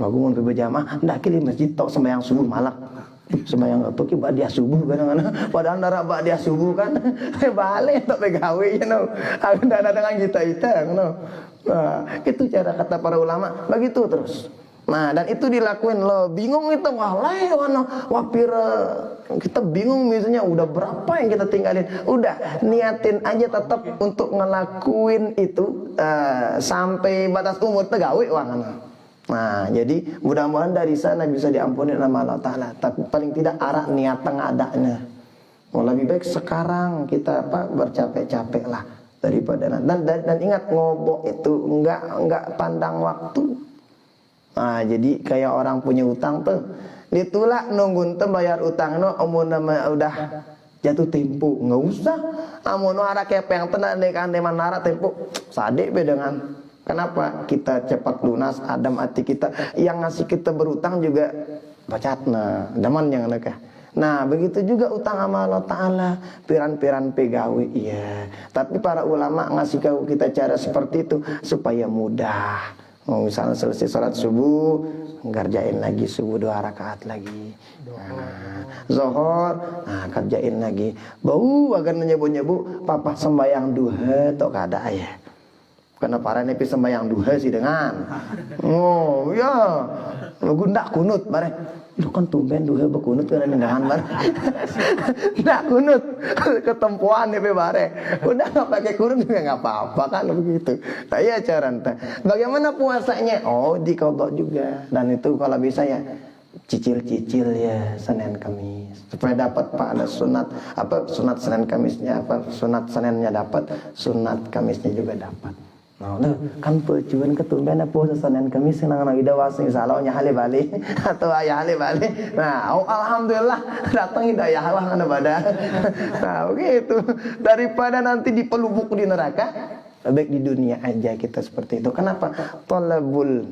Speaker 2: Bangun berjamaah ndak kili masjid tok sembahyang subuh malak. sembahyang apa ki ba'da subuh kadang-kadang padahal nara ba'da subuh kan balik tak pegawe you know ada dengan kita no. Nah, itu cara kata para ulama begitu terus. Nah, dan itu dilakuin lo bingung itu kita bingung misalnya udah berapa yang kita tinggalin, udah niatin aja tetap untuk ngelakuin itu sampai batas umur tegawe wangan. Nah, jadi mudah-mudahan dari sana bisa diampuni nama Allah Ta'ala. Tapi paling tidak arah niat tengadanya. Oh, lebih baik sekarang kita bercapek-capek lah daripada dan ingat ngobok itu enggak pandang waktu. Nah, jadi kayak orang punya utang tuh, ditulak nunggu ente bayar utang no, udah jatuh tempo, nggak usah. Amono ada kepeng tenan dekan deman nara tempo, sadek be dengan. Kenapa? Kita cepat lunas adam hati kita. Yang ngasih kita berutang juga bacatna, daman yang nekah. Nah, begitu juga utang sama Allah Ta'ala, piran-piran pegawe, iya. Tapi para ulama ngasih kita cara seperti itu supaya mudah. Misalnya selesai salat subuh, ngerjain lagi subuh 2 rakaat lagi. Zuhur, kerjain lagi. Bau agar nyebu-nyebu, papa sembayang duha tok kada ya. Karena para nepi sembahyang duha sih dengan. Oh ya, lagu ndak kunut bare. Itu kan tumben duha bekunut kan nengahan bare. Ndak kunut ketempuan nepi bare. Udah enggak pakai kunut juga enggak apa-apa kan begitu. Nah, iya cara ente. Bagaimana puasanya? Oh, diqadha juga. Dan itu kalau bisa ya cicil-cicil ya Senin Kamis supaya dapat pahala sunat sunat Senin Kamisnya sunat Seninnya dapat, sunat Kamisnya juga dapat. Nah, kan percuan ketumben puasa Senin Kamis nang ida wasing salahnya hale balik atau ayah hale balik. Nah, alhamdulillah datang hidayah Allah kana badan. Nah, begitu. Daripada nanti dipelubuk di neraka, baik di dunia aja kita seperti itu. Kenapa? Talabul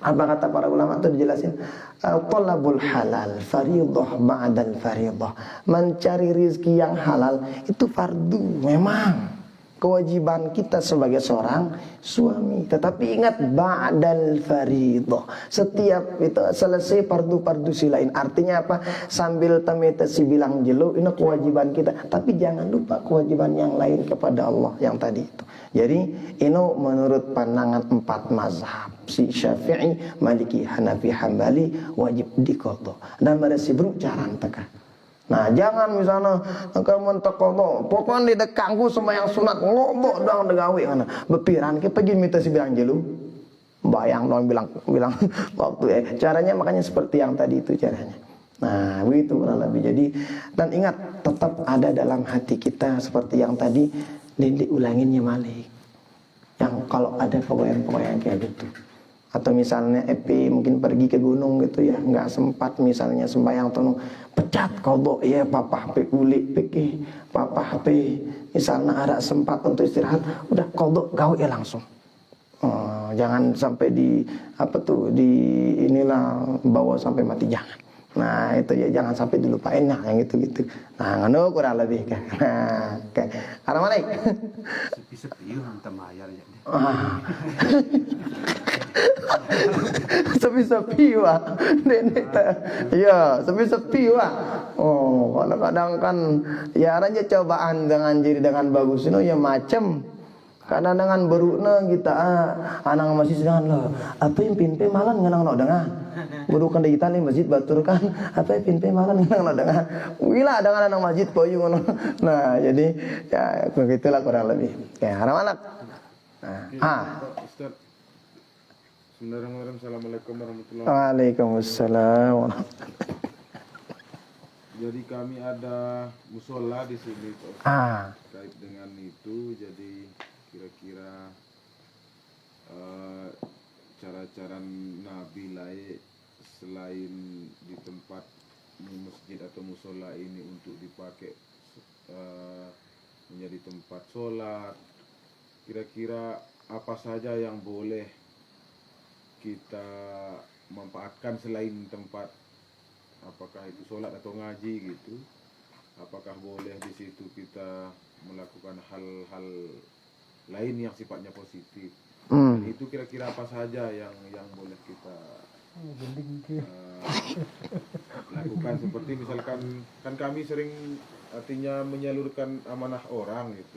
Speaker 2: apa kata para ulama itu dijelasin, talabul halal fardhah ba'dal fardhah. Mencari rezeki yang halal itu fardu, memang kewajiban kita sebagai seorang suami. Tetapi ingat ba'dal fardhah. Setiap itu selesai fardu-fardu silain. Artinya apa? Sambil tametasi bilang jelo, ini kewajiban kita. Tapi jangan lupa kewajiban yang lain kepada Allah yang tadi itu. Jadi ini menurut pandangan 4 mazhab, si Syafi'i, Maliki, Hanafi, Hambali wajib diqadha. Dan mereka bruk caran teka. Nah, jangan misalnya kamu mentekodo, pokoknya di dekangku sembahyang sunat ngobok doang degawe kana. Bepiran ke pergi minta si bilang jelu. Bayang dong bilang waktu caranya makanya seperti yang tadi itu caranya. Nah, begitu kurang lebih. Jadi dan ingat tetap ada dalam hati kita seperti yang tadi ulanginnya malik. Yang kalau ada kebayang-kebayang kayak gitu. Atau misalnya mungkin pergi ke gunung gitu ya, nggak sempat misalnya sembahyang tunung, pecat kodok ya papa HP kulik pikir papa HP misalnya ada sempat untuk istirahat, udah kodok gawe ya langsung. Jangan sampai di inilah bawa sampai mati, jangan. Nah itu ya jangan sampai dilupain nah yang gitu-gitu. Nah ngono kurang lebih kan. Nah, kayak arah mana?
Speaker 5: Sepi-sepi hantam ayar ya.
Speaker 2: Sepi-sepi wah. Nenek ya, sepi-sepi wah. Oh, kadang-kadang kan ya aja cobaan dengan bagus itu ya macam. Karena dengan berukna kita anang masih dengan lo. Apa yang pimpe malan ngenang lo dengan. Burukan di kita nih masjid batur kan. Apa yang pimpe malan ngenang lo dengan. Wila dengan anang masjid poyu ngono. Nah, jadi ya begitulah kurang lebih. Ya, anak-anak. Nah,
Speaker 6: Ustaz. Bismillahirrahmanirrahim. Assalamualaikum warahmatullahi wabarakatuh.
Speaker 2: Waalaikumsalam.
Speaker 6: Jadi kami ada musola di sini Pak. Terkait dengan itu, jadi kira-kira cara-cara Nabi lain selain di tempat masjid atau musola ini untuk dipakai menjadi tempat sholat, kira-kira apa saja yang boleh kita manfaatkan selain tempat, apakah itu sholat atau ngaji gitu, apakah boleh di situ kita melakukan hal-hal lain yang sifatnya positif. Itu kira-kira apa saja yang boleh kita lakukan seperti misalkan kan kami sering artinya menyalurkan amanah orang gitu.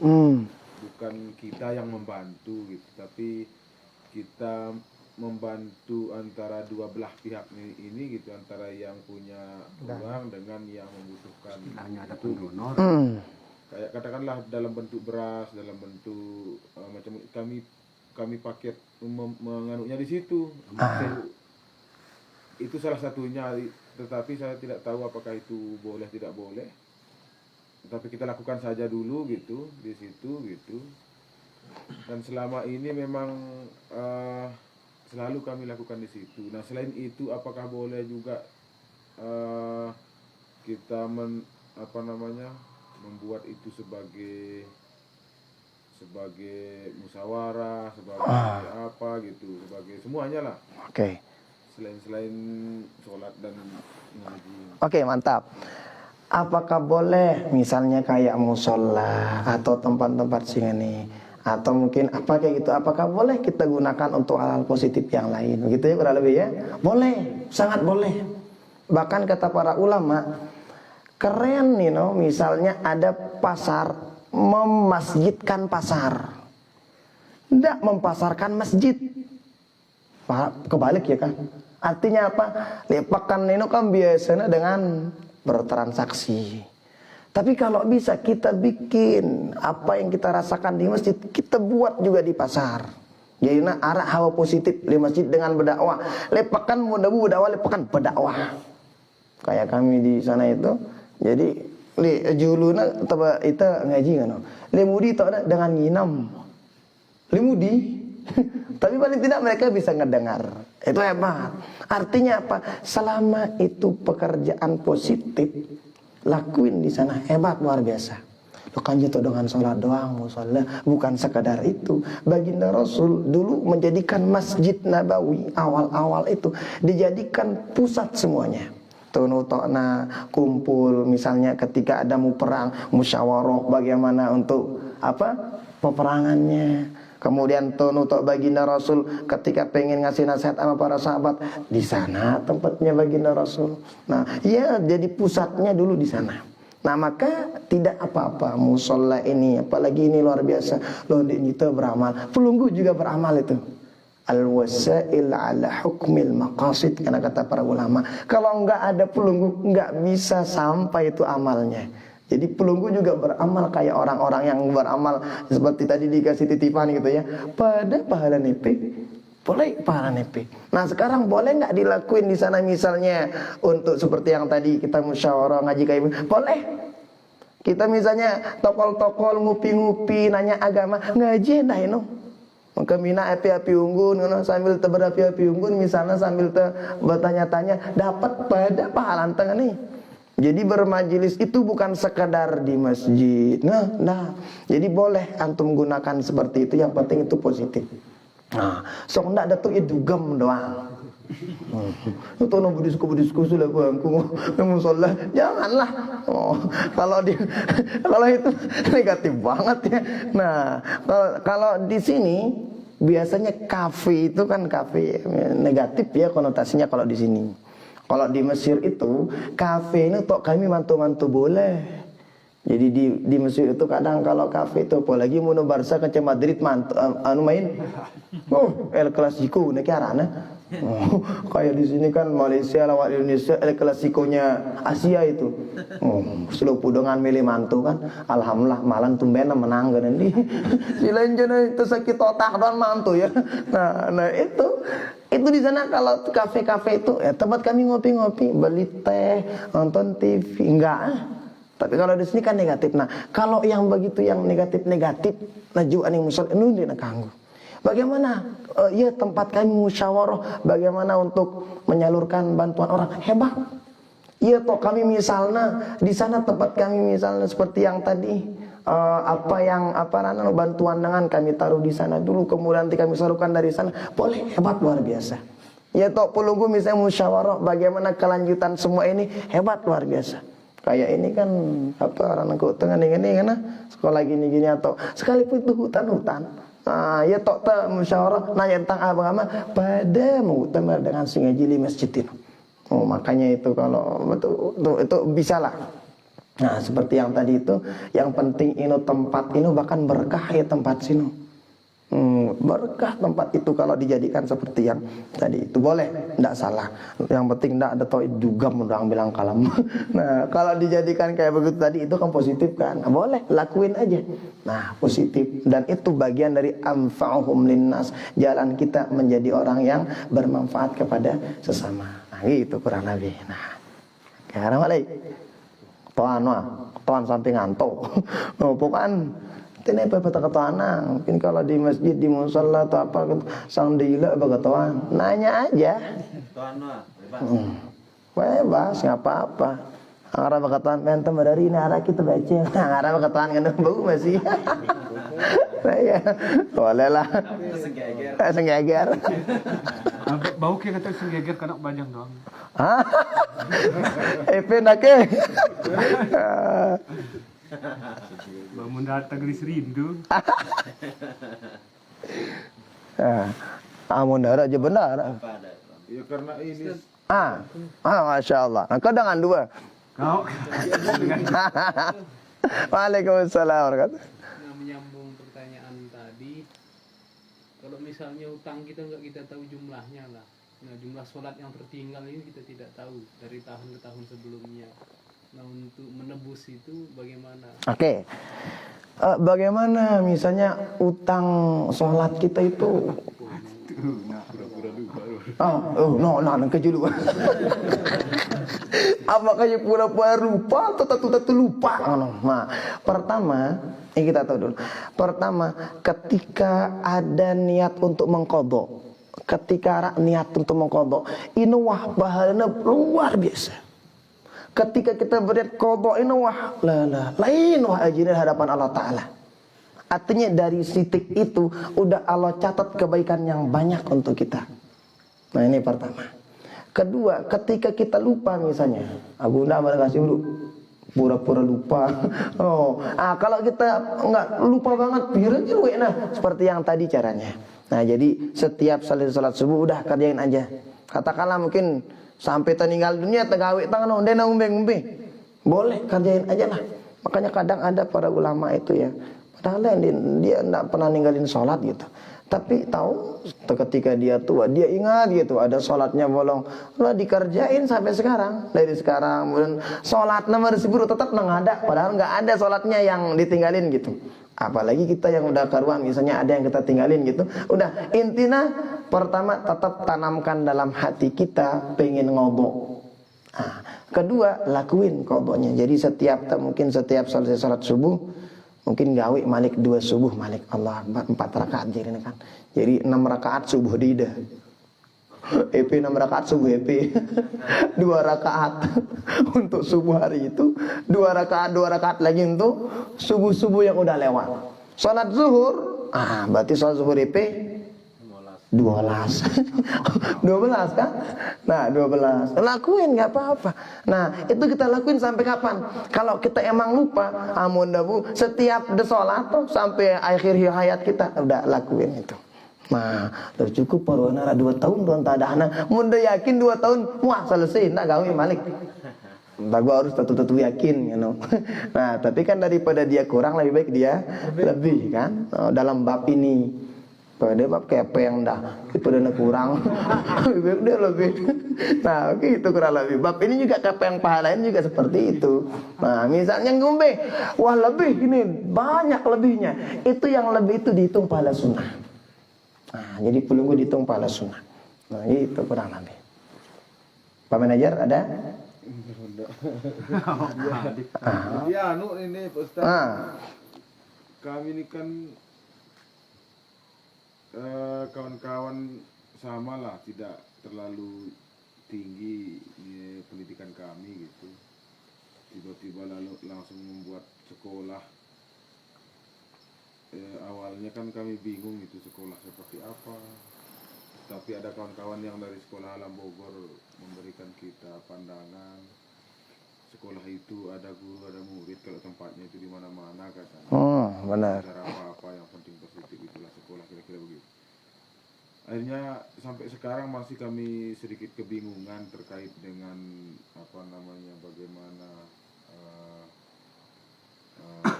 Speaker 6: Bukan kita yang membantu gitu, tapi kita membantu antara dua belah pihak ini gitu, antara yang punya uang dengan yang membutuhkan.
Speaker 5: Hanya ada pendonor.
Speaker 6: Kayak katakanlah dalam bentuk beras, dalam bentuk macam kami paket menganuknya di situ. Itu salah satunya, tetapi saya tidak tahu apakah itu boleh tidak boleh. Tapi kita lakukan saja dulu gitu di situ gitu. Dan selama ini memang selalu kami lakukan di situ. Nah selain itu apakah boleh juga kita membuat itu sebagai musyawarah, sebagai apa gitu, sebagai semuanya lah.
Speaker 2: Oke.
Speaker 6: Selain sholat dan ngaji.
Speaker 2: Oke, mantap. Apakah boleh misalnya kayak musola atau tempat-tempat sini atau mungkin apa kayak gitu, apakah boleh kita gunakan untuk hal-hal positif yang lain? Begitu ya kurang lebih ya? Boleh, sangat boleh. Bahkan kata para ulama, keren nih no, misalnya ada pasar memasjidkan pasar, tidak mempasarkan masjid. Kebalik ya kan? Artinya apa? Lepakan ini kan biasanya dengan bertransaksi. Tapi kalau bisa kita bikin apa yang kita rasakan di masjid, kita buat juga di pasar. Jadi arah hawa positif di masjid dengan berdakwah. Lepakan mudabu berdakwah, lepakan berdakwah. Kayak kami di sana itu. Jadi juluna taba itu ngaji kan. Lemudi itu ada dengan nginam. Lemudi. Tapi paling tidak mereka bisa ngedengar. Itu hebat. Artinya apa? Selama itu pekerjaan positif, lakuin di sana, hebat luar biasa. Bukan jatuh dengan sholat doang, musola, bukan sekadar itu. Baginda Rasul dulu menjadikan Masjid Nabawi awal-awal itu dijadikan pusat semuanya. Tunutokna kumpul, misalnya ketika ada mau perang, musyawarah bagaimana untuk apa peperangannya. Kemudian tunutok baginda Rasul ketika pengen ngasih nasihat sama para sahabat, di sana tempatnya baginda Rasul. Nah, ya jadi pusatnya dulu di sana. Nah, maka tidak apa-apa musola ini, apalagi ini luar biasa. Loh, itu beramal. Pelunggu juga beramal itu. Al-wasail ala hukmil maqasid, karena kata para ulama. Kalau enggak ada pelunggu, enggak bisa sampai itu amalnya. Jadi pelunggu juga beramal kayak orang-orang yang beramal seperti tadi dikasih titipan gitu ya. Pada pahala nepek, boleh pahala nepek. Nah sekarang boleh nggak dilakuin di sana misalnya untuk seperti yang tadi kita musyawarah ngaji kayak boleh. Kita misalnya tokol-tokol ngupi-ngupi nanya agama ngaji dah ini. Maka mina api-api unggun sambil berapi-api unggun misalnya sambil bertanya-tanya dapat pada pahala tengah nih. Jadi bermajelis itu bukan sekadar di masjid. Nah, jadi boleh antum gunakan seperti itu. Yang penting itu positif. Nah, sok ndak ada tuh dugem doang. Itu no berdiskusi lah bangku musola. Janganlah. Kalau itu negatif banget ya. Nah, kalau di sini biasanya kafe itu kan kafe negatif ya konotasinya kalau di sini. Kalau di Mesir itu kafe ini tok kami mantu-mantu boleh. Jadi di Mesir itu kadang kalau kafe itu apalagi Muno Barca ke Madrid mantu main. El Clasico nek arana. Kayak di sini kan Malaysia lawan Indonesia El Clasico-nya Asia itu. Selupu dengan milih mantu kan. Alhamdulillah malan tumben menang kan di. Silain jana itu sakit otak dan mantu ya. Nah itu di sana kalau kafe-kafe itu ya tempat kami ngopi-ngopi, beli teh, nonton TV, enggak. Tapi kalau di sini kan negatif. Nah, kalau yang begitu yang negatif, naju ani musal nu dina kanggo. Bagaimana? Ya tempat kami musyawarah bagaimana untuk menyalurkan bantuan orang hebat. Iya toh kami misalnya di sana tempat kami misalnya seperti yang tadi bantuan dengan kami taruh di sana dulu kemudian nanti kami salurkan dari sana boleh hebat luar biasa. Ya toh pelunggu misalnya musyawarah bagaimana kelanjutan semua ini hebat luar biasa. Kayak ini kan orang aku tengah ini kan sekolah gini-gini atau sekalipun itu hutan-hutan Ya tok ta musyawarah nanya tentang agama pada muktamar dengan singajili masjid itu. Oh, makanya itu kalau itu bisa lah. Nah, seperti yang tadi itu, yang penting ini tempat ini bahkan berkah ya tempat sini. Berkah tempat itu kalau dijadikan seperti yang tadi itu boleh, tidak salah. Yang penting tidak ada tauhid juga mudang bilang kalam. Nah, kalau dijadikan kayak begitu tadi itu kan positif kan? Nah, boleh, lakuin aja. Nah, positif dan itu bagian dari anfa'uhum linnas. Jalan kita menjadi orang yang bermanfaat kepada sesama. Nah, gitu kurang lebih. Nah, sekarang balik. Tuan sampai ngantuk. Oh, bukan. Ini apa kata mungkin kalau di masjid di musalla atau apa sang dila bagatuan nanya aja. Bebas nggak apa-apa. Arah bagatuan mentem dari ini arah kita baca. Arah bagatuan kan bau masih. Saya boleh lah. Senggeger.
Speaker 5: Bau kayak kata senggeger kena banyak doang.
Speaker 2: Nake.
Speaker 5: Bangun datang gelis rindu.
Speaker 2: Amun darah aja benar.
Speaker 6: Ya karena ini
Speaker 2: Masya Allah. Nah, kau dengan dua.
Speaker 5: Kau
Speaker 2: Waalaikumsalam warahmatullahi.
Speaker 7: Nah, menyambung pertanyaan tadi, kalau misalnya utang kita nggak kita tahu jumlahnya lah. Nah, jumlah sholat yang tertinggal ini kita tidak tahu dari tahun ke tahun sebelumnya. Nah, untuk menebus itu bagaimana?
Speaker 2: Oke. Bagaimana misalnya utang sholat kita itu? Kejulu. Apakah ya pura-pura lupa atau tetap lupa? Nah, pertama, ini kita tahu dulu. Pertama, ketika ada niat untuk mengqadha, ketika niat untuk mengqadha, ini wah pahalanya luar biasa. Ketika kita beriat qadha ini wah lain wah ajirnya hadapan Allah Ta'ala. Artinya dari titik itu udah Allah catat kebaikan yang banyak untuk kita. Nah, ini pertama. Kedua, ketika kita lupa misalnya, Bunda mau kasih dulu pura-pura lupa. Kalau kita nggak lupa banget, biarin dulu nah, seperti yang tadi caranya. Nah, jadi setiap salat subuh udah kerjain aja. Katakanlah mungkin sampai meninggal dunia tegawe tangan ondena umbe. Boleh kerjain aja lah. Makanya kadang ada para ulama itu ya, padahal dia enggak pernah ninggalin sholat gitu. Tapi tahu ketika dia tua, dia ingat gitu ada sholatnya bolong. Lah dikerjain sampai sekarang. Dari sekarang kemudian sholat nomor 10 tetap nang ada, padahal nggak ada sholatnya yang ditinggalin gitu. Apalagi kita yang udah karuan misalnya ada yang kita tinggalin gitu. Udah intinya pertama tetap tanamkan dalam hati kita pengen ngobok. Nah, kedua lakuin qadhanya. Jadi mungkin setiap selesai salat subuh mungkin gawe malik 2 subuh malik Allah Akbar 4 rakaat jadi kan. Jadi 6 rakaat subuh dida. 6 rakaat subuh 2 rakaat untuk subuh hari itu, 2 rakaat lagi untuk subuh yang udah lewat. Salat zuhur, berarti salat zuhur 12 kan? Nah 12 lakuin gak apa-apa. Nah itu kita lakuin sampai kapan? Kalau kita emang lupa setiap sholat tuh sampai akhir hayat kita udah lakuin itu. Nah cukup parwana 2 tahun tuan tadahna munda yakin 2 tahun wah selesai ndak gawe malik. Bagus harus tentu yakin Nah tapi kan daripada dia kurang lebih baik dia lebih kan dalam bab ini. Dia bab kepeng dah, daripada kurang, dia lebih. Nah, gitu kurang lebih. Bab ini juga kepeng pahalain juga seperti itu. Nah, misalnya ngombe, wah lebih ini banyak lebihnya. Itu yang lebih itu dihitung pahala sunnah. Nah, jadi pelunggu dihitung pahala sunnah. Nah, itu kurang lebih. Pak Manajer ada?
Speaker 6: Ya, ini Pak Ustaz. Kami ini kan kawan-kawan sama lah, tidak terlalu tinggi pendidikan kami gitu. Tiba-tiba lalu langsung membuat sekolah. Awalnya kan kami bingung itu sekolah seperti apa. Tapi ada kawan-kawan yang dari sekolah Alam Bogor memberikan kita pandangan sekolah itu ada guru, ada murid, kalau tempatnya itu di mana-mana katanya.
Speaker 2: Benar.
Speaker 6: Cara apa-apa yang penting positif itulah sekolah, kira-kira begitu. Akhirnya sampai sekarang masih kami sedikit kebingungan terkait dengan apa namanya, bagaimana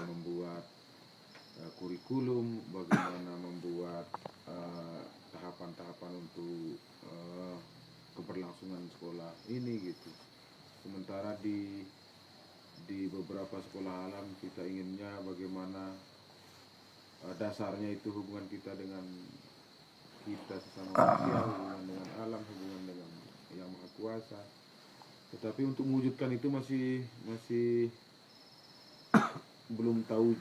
Speaker 6: membuat kurikulum, bagaimana membuat tahapan-tahapan untuk keberlangsungan sekolah ini gitu. Sementara di beberapa sekolah alam kita inginnya bagaimana dasarnya itu hubungan kita dengan kita sesama manusia, hubungan dengan alam, hubungan dengan Yang Maha Kuasa. Tetapi untuk mewujudkan itu masih belum tahu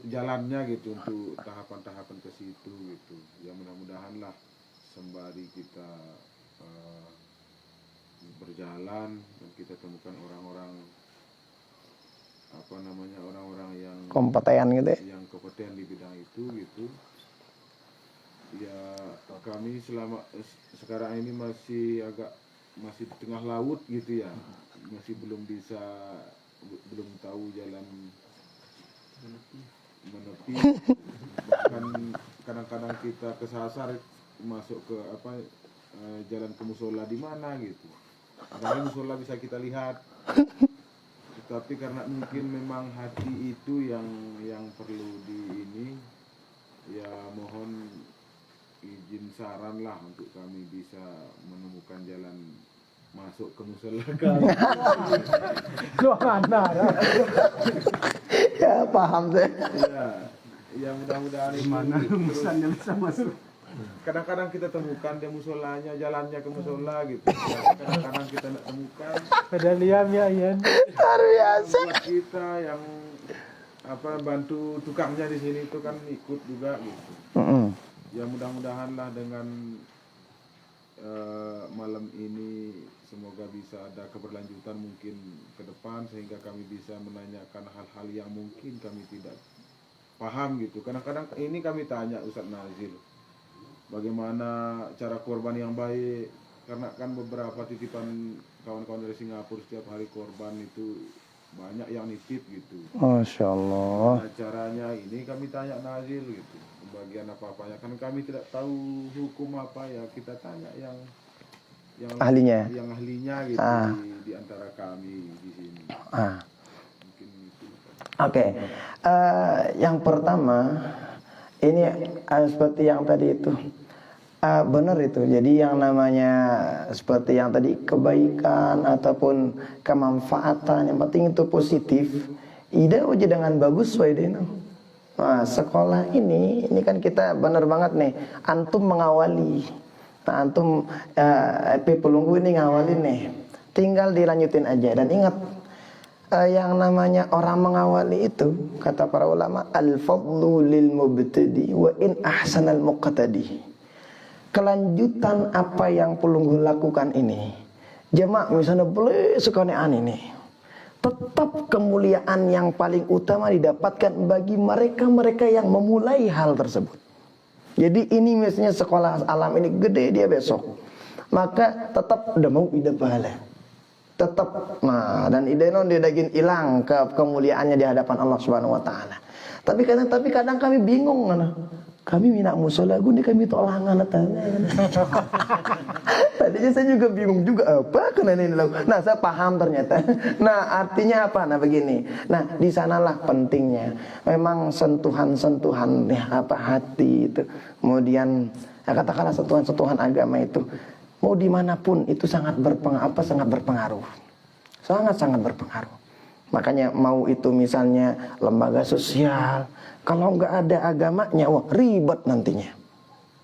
Speaker 6: jalannya gitu untuk tahapan-tahapan ke situ gitu. Ya mudah-mudahan lah sembari kita berjalan dan kita temukan orang-orang orang-orang yang
Speaker 2: Kompeten gitu ya.
Speaker 6: yang kompeten di bidang itu gitu. Ya kami sekarang ini masih di tengah laut gitu ya, masih belum tahu jalan menepi. Bahkan kadang-kadang kita kesasar masuk ke jalan ke musola di mana gitu. Padahal musola bisa kita lihat, tetapi karena mungkin memang hati itu yang perlu ya mohon izin saran lah untuk kami bisa menemukan jalan masuk ke musola kami.
Speaker 2: Ya paham saya.
Speaker 6: Ya mudah-mudahan
Speaker 5: Mana misalnya bisa masuk?
Speaker 6: kadang-kadang kita temukan di musolanya, jalannya ke musola gitu. Kadang-kadang kita tidak temukan.
Speaker 3: Pedaliam ya Ian.
Speaker 2: Luar biasa.
Speaker 6: Buat kita yang bantu tukangnya di sini itu kan ikut juga gitu. Ya mudah-mudahan lah dengan malam ini semoga bisa ada keberlanjutan mungkin ke depan sehingga kami bisa menanyakan hal-hal yang mungkin kami tidak paham gitu. Kadang-kadang ini kami tanya Ustadz Nazil, bagaimana cara korban yang baik, karena kan beberapa titipan kawan-kawan dari Singapura setiap hari korban itu banyak yang nitip gitu.
Speaker 2: Masya Allah.
Speaker 6: Nah, caranya ini kami tanya Nazil gitu, bagian apa-apanya kan kami tidak tahu hukum apa ya, kita tanya yang
Speaker 2: Ahlinya.
Speaker 6: yang ahlinya gitu di antara kami di sini. Mungkin itu.
Speaker 2: Oke. Yang pertama ini seperti yang tadi itu. Benar itu. Jadi yang namanya seperti yang tadi kebaikan ataupun kemanfaatan, yang penting itu positif. Ide aja dengan bagus wae. Nah, sekolah ini kan kita benar banget nih. Antum mengawali. Nah, antum pelunggu ini ngawalin nih. Tinggal dilanjutin aja dan ingat yang namanya orang mengawali itu kata para ulama al-fadlu lil mubtadi wa in ahsanal muqtadi. Kelanjutan apa yang pelunggu lakukan ini, jemaah misalnya boleh sekalian ini, tetap kemuliaan yang paling utama didapatkan bagi mereka yang memulai hal tersebut. Jadi ini misalnya sekolah alam ini gede dia besok, maka tetap udah mau ide pahala. Tetap, nah dan ide non dia daging hilang kemuliaannya di hadapan Allah Subhanahu Wa Taala. Tapi kadang kami bingung mana. Kami minat musola gue kami tolangan tadinya saya juga bingung juga apa kena ini lalu. Nah saya paham ternyata. Nah artinya apa? Nah begini. Nah di sanalah pentingnya. Memang sentuhan ya, hati itu. Kemudian katakanlah sentuhan agama itu. Mau dimanapun itu sangat berpengaruh. Sangat berpengaruh. Makanya mau itu misalnya lembaga sosial, kalau nggak ada agamanya, wah ribet nantinya.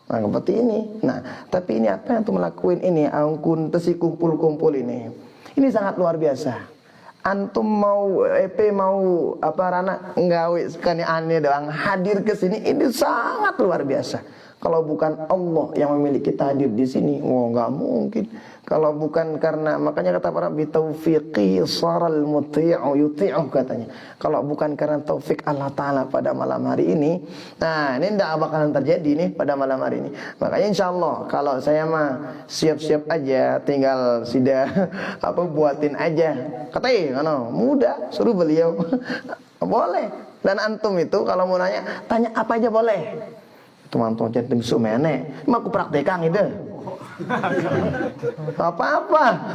Speaker 2: Nah seperti ini. Nah tapi ini apa yang tuh melakuin ini? Angkun tesi kumpul ini. Ini sangat luar biasa. Antum mau Rana nggawe sekali aneh doang hadir ke sini ini sangat luar biasa. Kalau bukan Allah yang memilih kita hadir di sini, nggak mungkin. Kalau bukan karena, makanya kata para bitaufiqi saral muti'u yuti'u katanya. Kalau bukan karena taufik Allah Ta'ala pada malam hari ini, nah ini tidak bakalan terjadi nih pada malam hari ini. Makanya insya Allah kalau saya mah siap-siap aja, tinggal sudah buatin aja. Katanya, mudah, suruh beliau. Boleh. Dan antum itu kalau mau nanya, tanya apa aja boleh. Teman-teman jadi besok menek, aku praktekan itu. Apa-apa.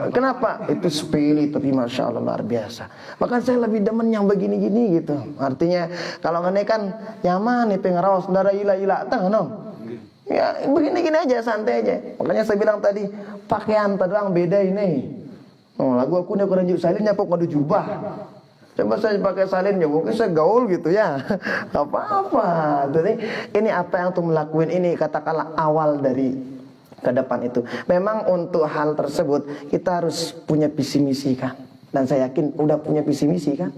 Speaker 2: Kenapa? Itu sepele tapi masya Allah luar biasa. Bahkan saya lebih demen yang begini-gini gitu. Artinya kalau ngene kan nyaman nih pengerawas darah ila tah ya begini-gini aja, santai aja. Makanya saya bilang tadi pakaian terang beda ini. Lagu aku nih kurang salinnya pok ngadu jubah. Coba saya pakai salin ya mungkin saya gaul gitu ya. Apa-apa. Jadi ini apa yang tuh melakukan ini katakanlah awal dari ke depan itu. Memang untuk hal tersebut kita harus punya visi misi kan. Dan saya yakin udah punya visi misi kan.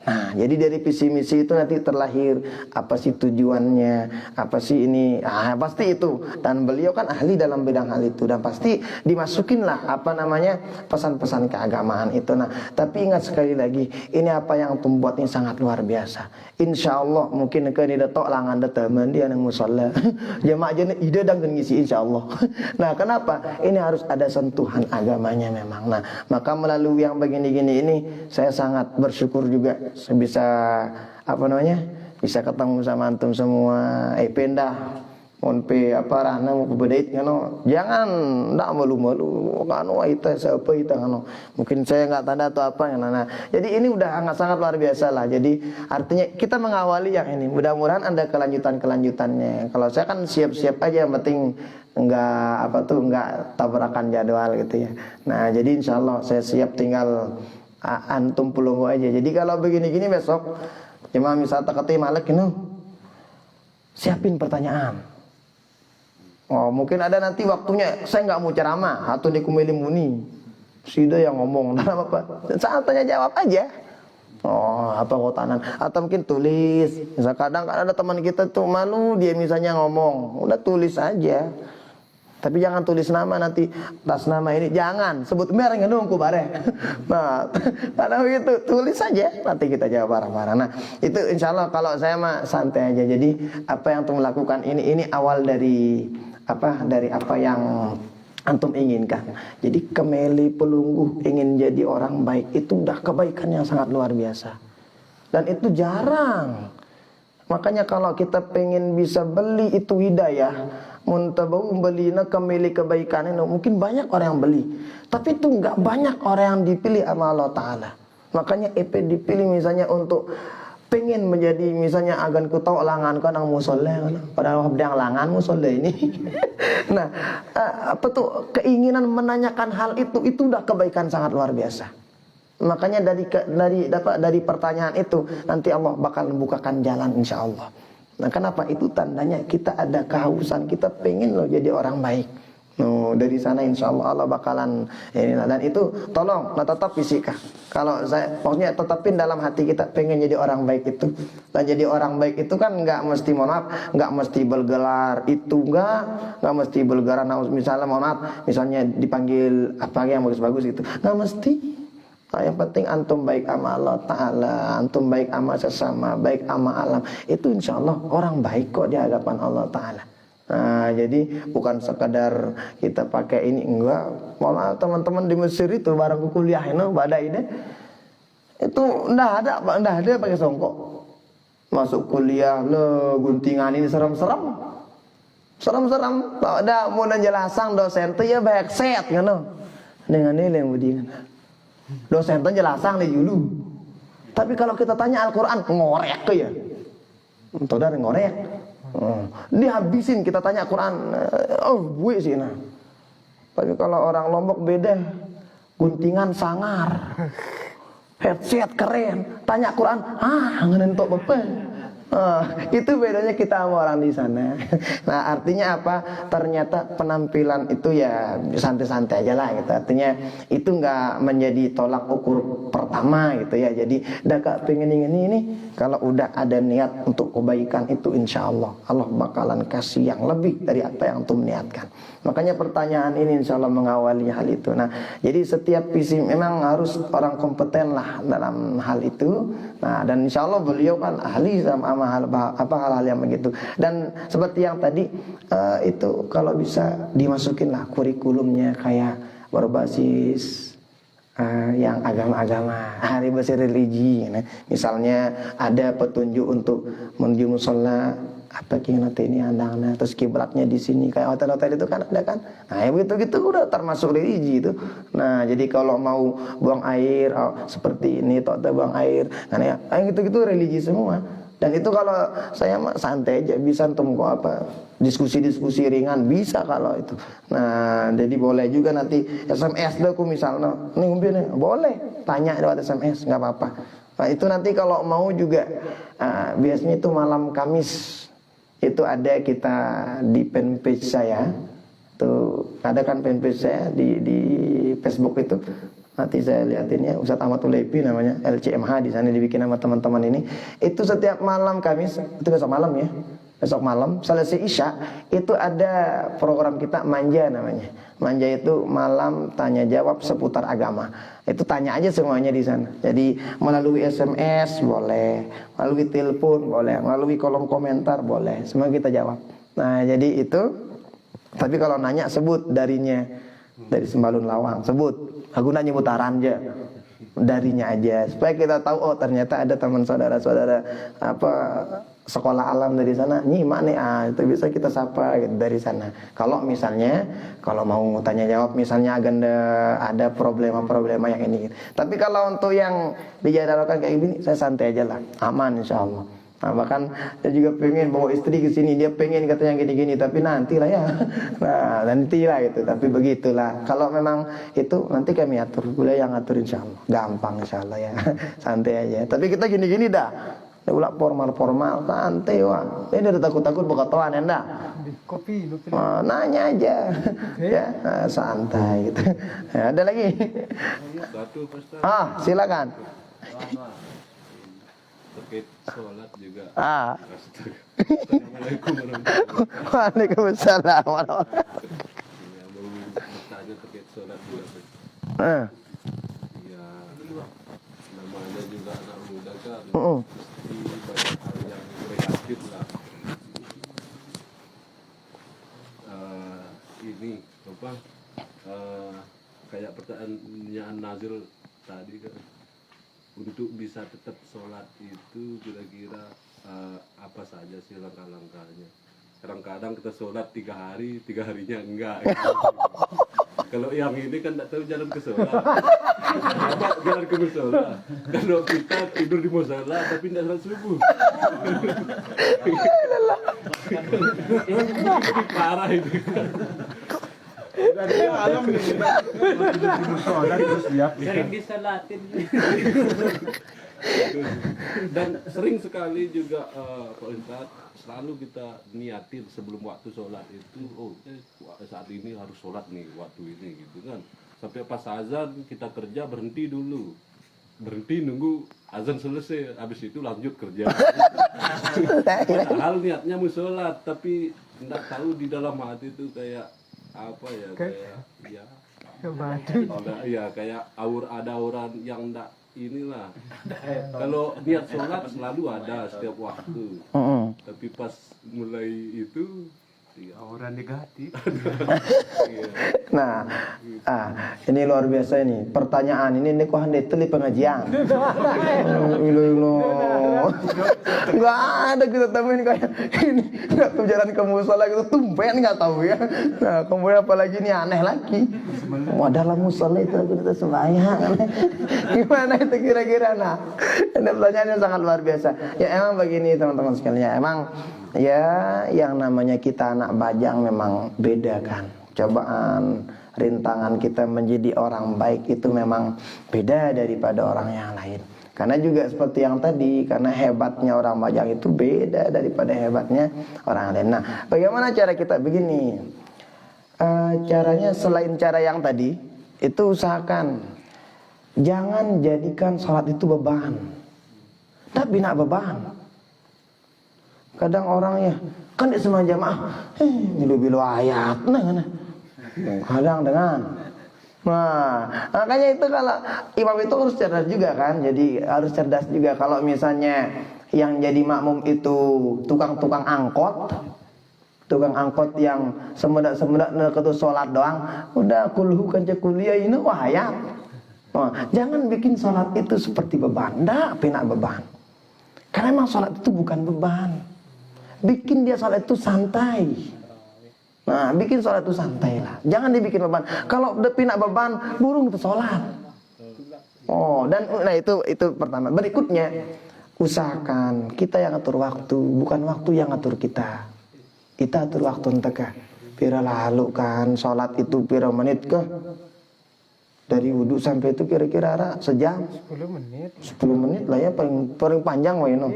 Speaker 2: Nah, jadi dari visi misi itu nanti terlahir apa sih tujuannya, apa sih ini, pasti itu. Dan beliau kan ahli dalam bidang hal itu dan pasti dimasukinlah pesan-pesan keagamaan itu. Nah, tapi ingat sekali lagi, ini apa yang membuat ini sangat luar biasa. Insya Allah mungkin ke ini datok langan teman dia nang musalla. Jamaah jenis ide dan ngisi insya Allah. Nah, kenapa? Ini harus ada sentuhan agamanya memang. Nah, maka melalui yang begini-gini ini saya sangat bersyukur juga. Saya bisa bisa ketemu sama antum semua. Pendah monpe rana mau bedait jangan ndak malu-malu kita siapa kita mungkin saya nggak tanda atau apa nah. Jadi ini udah sangat luar biasa lah. Jadi artinya kita mengawali yang ini, mudah-mudahan ada kelanjutannya. Kalau saya kan siap-siap aja, yang penting nggak tabrakan jadwal gitu ya. Nah, jadi insya Allah saya siap, tinggal antum pulunggu aja. Jadi kalau begini-gini besok cuma misal takati malek siapin pertanyaan. Mungkin ada nanti waktunya saya nggak mau ceramah atau dikumili muni. Sida yang ngomong dan apa? Saat tanya jawab aja. Apa kotanan atau mungkin tulis. Misal kadang ada teman kita tuh malu dia misalnya ngomong, udah tulis aja. Tapi jangan tulis nama nanti, atas nama ini jangan sebut merek nungku bare. Nah, karena begitu tulis saja nanti kita jawab bareng-bareng. Nah, itu insya Allah kalau saya mah santai aja. Jadi apa yang antum lakukan ini awal dari apa yang antum inginkan. Jadi kemeli pelungguh ingin jadi orang baik itu udah kebaikan yang sangat luar biasa. Dan itu jarang. Makanya kalau kita pengen bisa beli itu hidayah, muntabau belina kemili kebaikan ini, mungkin banyak orang yang beli, tapi itu nggak banyak orang yang dipilih sama Allah Ta'ala. Makanya dipilih misalnya untuk pengen menjadi misalnya agan ku tahu langan kan ang musola, padahal yang langan musola ini. Nah, keinginan menanyakan hal itu udah kebaikan sangat luar biasa. Makanya dari pertanyaan itu nanti Allah bakal membukakan jalan insya Allah. Nah, kenapa? Itu tandanya kita ada kehausan, kita pengen jadi orang baik. Dari sana insya Allah bakalan ini. Dan itu tolong tetap fisika. Kalau saya maksudnya tetapin dalam hati kita pengen jadi orang baik itu. Dan jadi orang baik itu kan nggak mesti nggak mesti bergelar itu, nggak mesti bergelar. Misalnya misalnya dipanggil apa yang bagus-bagus itu, nggak mesti. Nah, yang penting antum baik sama Allah Ta'ala, antum baik sama sesama, baik sama alam. Itu insya Allah orang baik kok di hadapan Allah Ta'ala. Nah, jadi bukan sekadar kita pakai ini, enggak. Malah teman-teman di Mesir itu bareng kuliah badai deh. Itu enggak ada pakai songkok. Masuk kuliah guntingan ini serem-serem. Serem-serem. Ada mau menjelaskan dosen tuh ya baik set dengan nilai yang berdingan. Dosen itu jelasan dulu. Tapi kalau kita tanya Al-Quran, ngorek ke ya. Saudara ngorek. Dihabisin kita tanya Al-Quran. Gue sih nah. Tapi kalau orang Lombok beda. Guntingan sangar. Headset keren. Tanya Al-Quran, ngenentok bapak. Itu bedanya kita sama orang di sana. Nah, artinya apa? Ternyata penampilan itu ya santai-santai aja lah gitu. Artinya itu nggak menjadi tolak ukur pertama gitu ya. Jadi dah kak pengen ini kalau udah ada niat untuk kebaikan itu, insya Allah Allah bakalan kasih yang lebih dari apa yang antum niatkan. Makanya pertanyaan ini insya Allah mengawali hal itu. Nah, jadi setiap visi memang harus orang kompeten lah dalam hal itu. Nah, dan insya Allah beliau kan ahli sama hal-hal yang begitu. Dan seperti yang tadi itu kalau bisa dimasukin lah kurikulumnya kayak berbasis yang agama-agama, hari bersih religi. Nah, misalnya ada petunjuk untuk menuju musola, apa nanti ini andangnya, terus kiblatnya di sini kayak hotel-hotel itu kan ada kan. Nah, ya begitu udah termasuk religi itu. Nah, jadi kalau mau buang air seperti ini, toh buang air, nah ya, gitu religi semua. Dan itu kalau saya santai aja, bisa antum kok apa diskusi-diskusi ringan bisa kalau itu. Nah, jadi boleh juga nanti SMS aku misalnya, nih boleh tanya lewat SMS, nggak apa-apa. Nah, itu nanti kalau mau juga biasanya itu malam Kamis itu ada kita di fanpage saya. Tuh ada kan fanpage saya di Facebook itu. Nanti saya lihatinnya, Ustadz Ahmad Ulepi namanya, LCMH di sana dibikin sama teman-teman ini. Itu setiap malam Kamis, itu besok malam ya. Besok malam selesai Isya itu ada program kita Manja namanya. Manja itu malam tanya jawab seputar agama. Itu tanya aja semuanya di sana. Jadi melalui SMS boleh, melalui telepon boleh, melalui kolom komentar boleh. Semua kita jawab. Nah, jadi itu. Tapi kalau nanya sebut darinya dari Sembalun Lawang, sebut. Aku nanya mutaran aja, darinya aja, supaya kita tahu oh ternyata ada teman saudara-saudara apa sekolah alam dari sana, nyimak nih, itu bisa kita sapa gitu, dari sana. Kalau misalnya kalau mau tanya jawab misalnya ada problema-problema yang ini. Tapi kalau untuk yang dijadwalkan kayak gini, saya santai aja lah, aman insya Allah. Nah, bahkan dia juga pengen bawa istri ke sini, dia pengen katanya gini-gini, tapi nantilah ya. Nah, nantilah gitu, tapi begitulah. Kalau memang itu nanti kami atur, boleh yang atur insya Allah. Gampang insya Allah ya, santai aja. Tapi kita gini-gini dah, udah formal-formal, santai wah. Ini udah takut-takut buka toan enda.
Speaker 3: Kopi,
Speaker 2: Nanya aja, ya, santai gitu. Ya, ada lagi? Silakan.
Speaker 5: Terkait sholat juga.
Speaker 2: Assalamualaikum warahmatullahi Waalaikumsalam warahmatullahi.
Speaker 5: Ya, mau bertanya terkait sholat juga. Ya, namanya juga anak muda kan. Mesti banyak hal yang kreatif lah. Ini apa? Kayak pertanyaan Nazil tadi kan. Untuk bisa tetap sholat itu kira-kira apa saja sih langkah-langkahnya? Kadang-kadang kita sholat 3 hari, 3 harinya enggak. Kalau yang ini kan tidak tahu jalan ke sholat. Apa jalan ke musola? Kalau kita tidur di musola tapi tidak sholat subuh. Ini parah ini.
Speaker 6: Dari alam nih kita di musola terus siap.
Speaker 7: Sering disalatin.
Speaker 5: Dan sering sekali juga Pak Ustadz selalu kita niatin sebelum waktu sholat itu, saat ini harus sholat nih waktu ini gitu kan. Sampai pas azan kita kerja berhenti dulu, berhenti nunggu azan selesai, habis itu lanjut kerja. Padahal niatnya mau sholat, tapi tidak tahu di dalam hati itu kayak apa ya, kayak ya kayak ada auran yang enggak inilah. Kalau niat sholat selalu ada setiap waktu, tapi pas mulai itu
Speaker 7: Aura negatif.
Speaker 2: Nah, ini luar biasa ini. Pertanyaan ini kok hendak teli pengajian. Enggak ada kita temuin kayak ini. Enggak tuh jalan ke musola gitu tumpen enggak tahu ya. Nah, kemudian apalagi ini aneh lagi. Dalam musola itu kita sembahyang. Gimana itu kira-kira? Nah, ini pertanyaan yang sangat luar biasa. Ya emang begini teman-teman sekalian. Emang ya yang namanya kita anak bajang memang beda kan. Cobaan, rintangan kita menjadi orang baik itu memang beda daripada orang yang lain. Karena juga seperti yang tadi, karena hebatnya orang bajang itu beda daripada hebatnya orang lain. Nah, bagaimana cara kita begini? Caranya selain cara yang tadi, itu usahakan jangan jadikan sholat itu beban. tapi nak beban. Kadang orangnya kan di semua jamaah, bilu-bilu ayat, nah. Kadang dengan, makanya itu kalau imam itu harus cerdas juga kan, jadi harus cerdas juga. Kalau misalnya yang jadi makmum itu tukang-tukang angkot yang semedak-semedak ketu sholat doang, udah kulhu kanca kuliah ini wahayat. Jangan bikin sholat itu seperti beban, ndak pina beban. Karena emang sholat itu bukan beban. Bikin dia sholat itu santai. Nah, bikin sholat itu santai lah. Jangan dibikin beban. Kalau udah pina beban, burung itu sholat. Dan nah itu pertama. Berikutnya, usahakan kita yang atur waktu, bukan waktu yang atur kita. Kita atur waktu enteka. Pira lalu kan sholat itu pira menit ke? Dari wudhu sampai itu kira-kira sejam.
Speaker 3: 10 menit.
Speaker 2: 10 menit lah ya paling panjang wah no.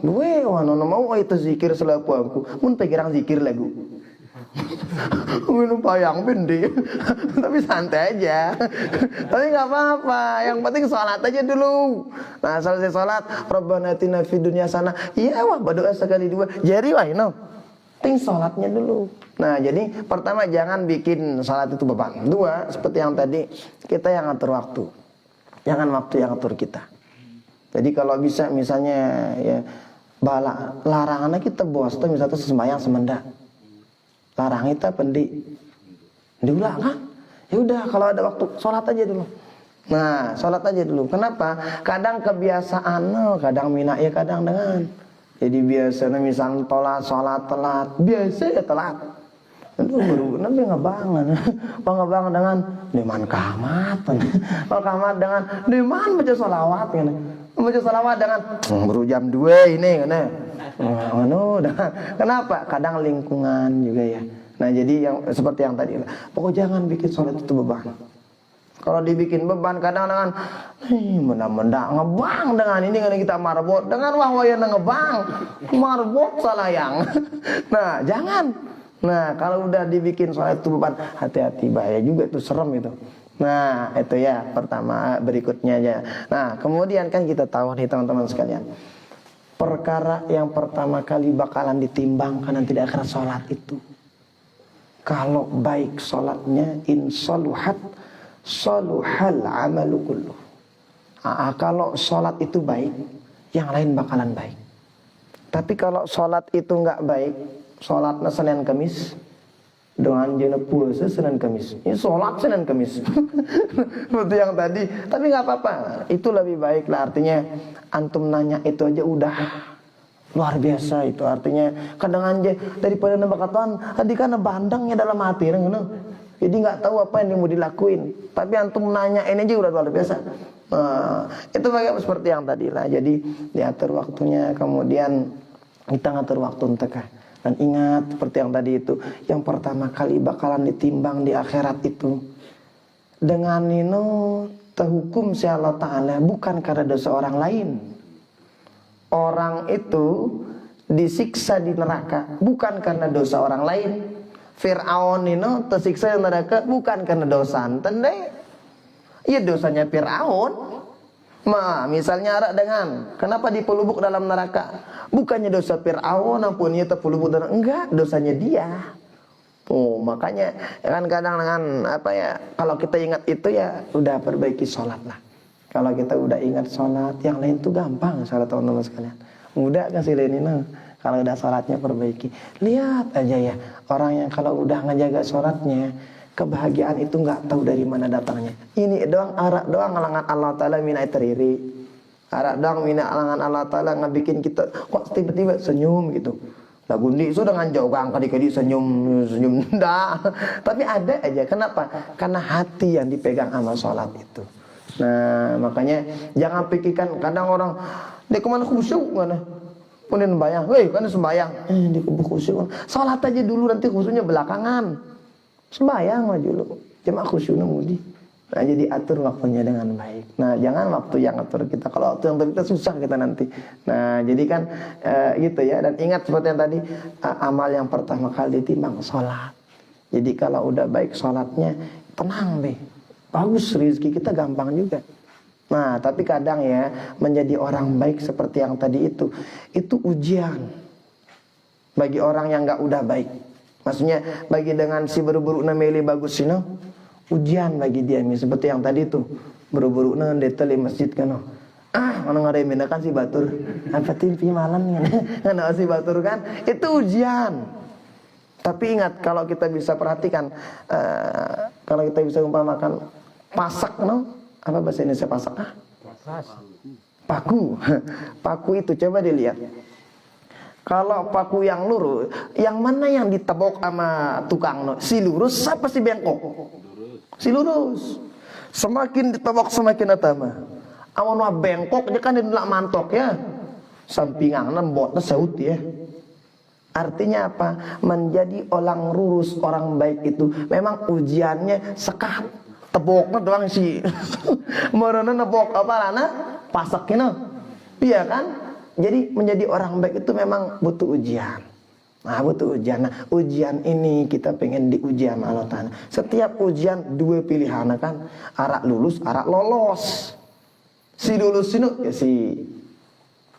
Speaker 2: Duwe wah no mau itu zikir selaku aku. Mun pikirang zikir lagu. Minum payang bendi. Tapi santai aja. Tapi enggak apa-apa. Yang penting sholat aja dulu. Nah, selesai sholat, Rabbana atina fid dunya hasanah. Iya wah berdoa sekali dua. Jadi wah no. Ting sholatnya dulu. Nah, jadi pertama jangan bikin sholat itu beban. Dua, seperti yang tadi, kita yang atur waktu. Jangan waktu yang atur kita. Jadi kalau bisa misalnya ya larangannya kita bos tuh misalnya sembahyang semenda. Larang kita pendi. Diulang kan? Ya udah kalau ada waktu sholat aja dulu. Nah, sholat aja dulu. Kenapa? Kadang kebiasaan, kadang mina ya kadang dengan. Jadi biasanya misalnya sholat telat, biasa ya telat. Itu baru nanti ngebangun dengan deman kamat, kamat dengan deman baca sholawat kan, baca sholawat dengan baru jam 2 ini kan, kenapa? Kadang lingkungan juga ya. Nah jadi yang seperti yang tadi, pokoknya jangan bikin sholat itu beban. Kalau dibikin beban kadang dengan benda-benda ngebang dengan ini dengan kita marbot dengan wahwayan ngebang marbot salah yang. Nah jangan. Nah kalau udah dibikin sholat itu beban, hati-hati bahaya juga itu, serem itu. Nah itu ya pertama. Berikutnya aja. Nah kemudian kan kita tahu nih teman-teman sekalian, perkara yang pertama kali bakalan ditimbang karena tidak akan sholat itu, kalau baik sholatnya insaluhat saluhal amalu kulluh. Kalau sholat itu baik, yang lain bakalan baik. Tapi kalau sholat itu nggak baik, sholatnya Senin Kamis dengan jenis puasa Senin Kamis, ini sholat Senin Kamis. Seperti yang tadi. Tapi nggak apa-apa, itu lebih baik lah. Artinya antum nanya itu aja udah luar biasa itu. Artinya kadang aja daripada nembak katakan tadi kan bandangnya dalam hati, jadi nggak tahu apa yang mau dilakuin. Tapi antum nanya ini aja udah luar biasa. Itu bagaimana seperti yang tadi lah. Jadi diatur waktunya, kemudian kita ngatur waktu enteka. Dan ingat seperti yang tadi itu, yang pertama kali bakalan ditimbang di akhirat itu dengan nino terhukum si Allah Ta'ala bukan karena dosa orang lain. Orang itu disiksa di neraka bukan karena dosa orang lain. Fir'aun ini tersiksa di neraka bukan karena dosa tendai. Ya dosanya Fir'aun. Misalnya arak dengan kenapa dipelubuk dalam neraka? Bukannya dosa Fir'aun ampun ia terpelubuk dalam, enggak, dosanya dia. Makanya kan kadang dengan kalau kita ingat itu ya udah perbaiki sholat lah. Kalau kita udah ingat sholat, yang lain tuh gampang sholat teman-teman sekalian. Mudah kasih lain ini. Kalau udah sholatnya perbaiki. Lihat aja ya, orang yang kalau udah ngejaga sholatnya, kebahagiaan itu nggak tahu dari mana datangnya. Ini doang, arak doang ngalangan Allah Ta'ala minai teriri. Arak doang minai alangan Allah Ta'ala ngebikin kita kok tiba-tiba senyum gitu. Lagu ini sudah nganjau gang kadi-kadi senyum dah. Tapi ada aja, kenapa? Karena hati yang dipegang sama sholat itu. Nah makanya jangan pikirkan, kadang orang dia kemana khusyuk mana? Kemudian bayang, kan sembayang, di kubu khusyuk. Salat aja dulu, nanti khusyuknya belakangan. Sembayang aja dulu, jemaah khusyuknya mudi. Nah jadi atur waktunya dengan baik. Nah jangan waktu yang atur kita. Kalau waktu yang atur kita susah kita nanti. Nah jadi kan gitu ya. Dan ingat seperti yang tadi, amal yang pertama kali ditimbang sholat. Jadi kalau udah baik sholatnya, tenang deh. Bagus, rezeki kita gampang juga. Nah, tapi kadang ya, menjadi orang baik seperti yang tadi itu ujian bagi orang yang nggak udah baik. Maksudnya bagi dengan si buru-buru na meli bagus sino, ujian bagi dia nih seperti yang tadi itu buru-buru na deteli masjid kan. Mana ngaremin kan si batur, apa timpi malam kan si batur kan, itu ujian. Tapi ingat kalau kita bisa perhatikan, kalau kita bisa umpamakan pasak, apa bahasa Indonesia pasak? Paku. Paku itu coba dilihat. Kalau paku yang lurus, yang mana yang ditebok sama tukang? Si lurus apa si bengkok? Si lurus. Semakin ditebok semakin atama. Awan bengkok dia kan dilak mantok ya. Sampingan botnya saut ya. Artinya apa? Menjadi orang lurus, orang baik itu memang ujiannya sekat. Teboknya doang sih. Merana nebok apa lana? Pasaknya. Iya kan? Jadi menjadi orang baik itu memang butuh ujian. Nah, butuh ujian. Nah, ujian ini kita pengen diuji sama Allah Ta'ala. Setiap ujian dua pilihan kan. Arak lulus, arak lolos. Si lulus ini ya si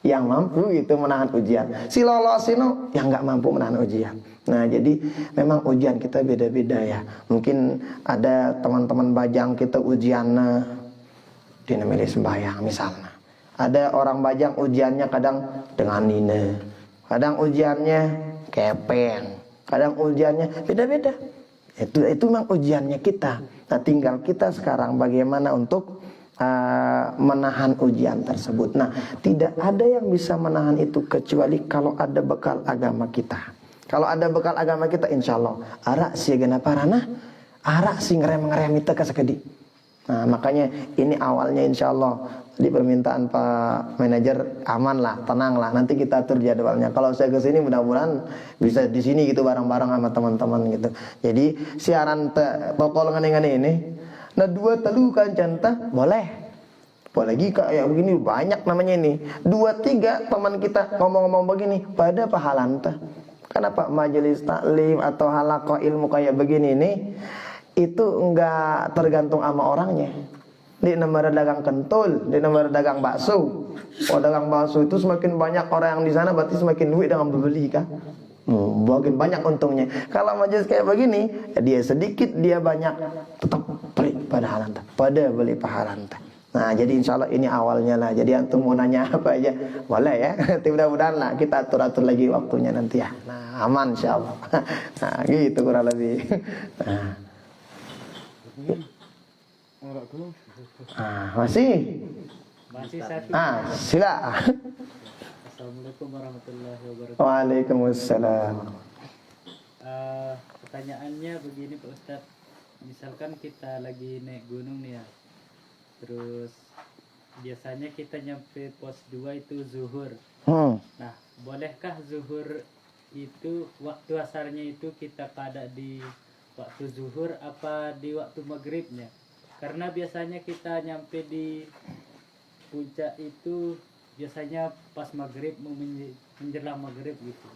Speaker 2: yang mampu itu menahan ujian. Si lolos ini yang nggak mampu menahan ujian. Nah, jadi memang ujian kita beda-beda ya. Mungkin ada teman-teman bajang kita ujiannya dinamili sembahyang misalnya. Ada orang bajang ujiannya kadang dengan nina, kadang ujiannya kepeng, kadang ujiannya beda-beda. Itu memang ujiannya kita. Nah, tinggal kita sekarang bagaimana untuk menahan ujian tersebut. Nah, tidak ada yang bisa menahan itu kecuali kalau ada bekal agama kita. Kalau ada bekal agama kita, insya Allah arak si gana parana, arak si ngerem itu kasakedi. Nah, makanya ini awalnya insya Allah di permintaan Pak Manajer aman lah, tenang lah. Nanti kita atur jadwalnya. Kalau saya kesini mudah-mudahan bisa di sini gitu bareng-bareng sama teman-teman gitu. Jadi siaran tokol ngene-ngene ini. Nah, 2 telu kan canta boleh. Apalagi kayak begini banyak namanya ini. 2-3 teman kita ngomong-ngomong begini pada pahalan teh. Kenapa majelis taklim atau halaqah ilmu kayak begini ini itu enggak tergantung sama orangnya. Di nomor dagang kentul, di nomor dagang bakso. Oh, dagang bakso itu semakin banyak orang yang di sana berarti semakin duit dengan membeli kan. Makin banyak untungnya. Kalau majelis kayak begini, ya dia sedikit, dia banyak, tetap beli pahala anta, pada beli pahala anta. Nah, jadi insya Allah ini awalnya lah. Jadi antum mau nanya apa aja, boleh ya. Mudah-mudahan lah kita atur-atur lagi waktunya nanti ya. Nah, aman insya Allah. Nah, gitu kurang lebih. Masih
Speaker 7: satu.
Speaker 2: Sila.
Speaker 7: Assalamualaikum warahmatullahi wabarakatuh.
Speaker 2: Waalaikumsalam.
Speaker 7: Pertanyaannya begini Pak Ustadz, misalkan kita lagi naik gunung nih ya, terus biasanya kita nyampe pos 2 itu zuhur. Nah, bolehkah zuhur itu waktu asarnya itu kita pada di waktu zuhur apa di waktu maghribnya? Karena biasanya kita nyampe di puncak itu biasanya pas maghrib menjelang maghrib gitu.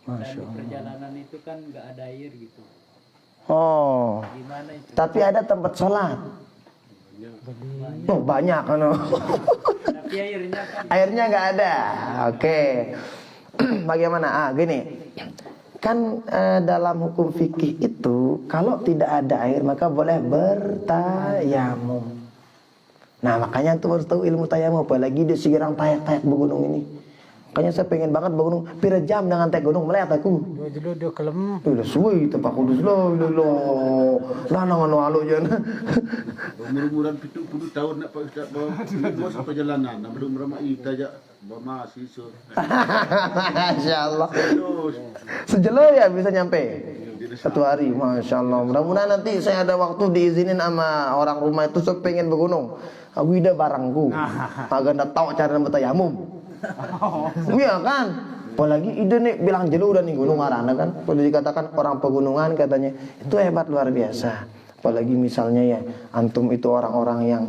Speaker 7: Dan di perjalanan itu kan nggak ada air gitu.
Speaker 2: Oh.
Speaker 7: Gimana itu?
Speaker 2: Tapi ada tempat sholat. Oh, banyak kan.
Speaker 7: Tapi
Speaker 2: airnya nggak ada. Oke. Bagaimana? Gini. Kan dalam hukum fikih itu kalau tidak ada air maka boleh bertayamum. Nah, makanya tuh harus tahu ilmu tayamum, apalagi di sekirang tayak-tayak bergunung ini. Makanya saya pengen banget bergunung. Pira jam dengan tayak gunung melihat aku.
Speaker 3: Dulu kelem.
Speaker 2: Udah suwi tempat kudus lo. Lah nang anu alu jan.
Speaker 5: Umur-umuran 70 tahun nak Pak Ustaz bawa perjalanan, nak belum ramai aja mahasiswa.
Speaker 2: Masyaallah. Sejelo ya bisa nyampe. 1 hari, Masya Allah. Mudah-mudahan nanti saya ada waktu diizinin sama orang rumah itu saya pengen bergunung. Aku ida barangku. Agak ndak tahu cara bertayamum. Iya kan? Apalagi ide nih bilang jelu udah nih gunung arana kan. Kalau dikatakan orang pegunungan katanya itu hebat luar biasa. Apalagi misalnya ya antum itu orang-orang yang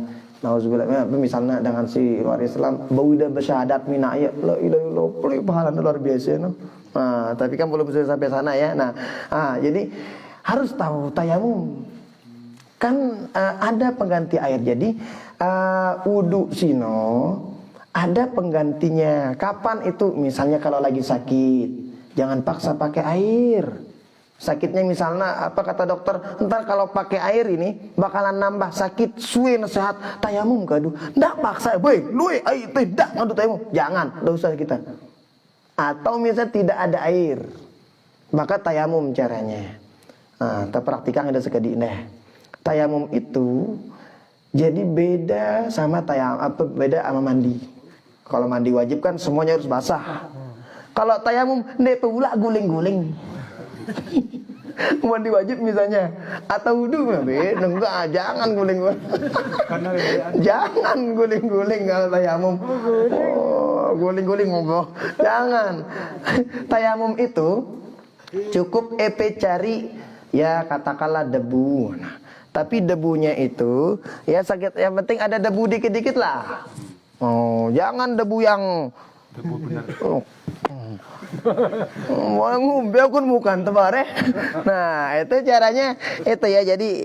Speaker 2: nauzubillah misalnya dengan si luar Islam bau ida bersyahadat mina ya la ilaha illallah pahala luar biasa no. Nah, tapi kan belum bisa sampai sana ya. Nah, jadi harus tahu tayamum. kan ada pengganti air. Jadi wudu sino ada penggantinya. Kapan itu? Misalnya kalau lagi sakit, jangan paksa pakai air. Sakitnya misalnya apa kata dokter, ntar kalau pakai air ini bakalan nambah sakit, suwe sehat, tayamum kadu. Ndak paksa, boy, luwe air tidak ngadu tayamum. Jangan, ndak usah kita. Atau misalnya tidak ada air, maka tayamum caranya. Nah, kita praktikan ada sekali deh. Tayamum itu jadi beda sama beda sama mandi. Kalau mandi wajib kan semuanya harus basah. Kalau tayamum nek pula guling-guling. Mandi wajib misalnya atau wudu enggak, jangan guling-guling. Jangan guling-guling kalau tayamum. Oh, guling-guling ngobrol. Jangan. Tayamum itu cukup cari ya katakanlah debu. Nah, tapi debunya itu ya sakit, yang penting ada debu dikit-dikit lah. Oh, jangan debu yang debu benar. Biarpun bukan tebare. Nah, itu caranya itu ya. Jadi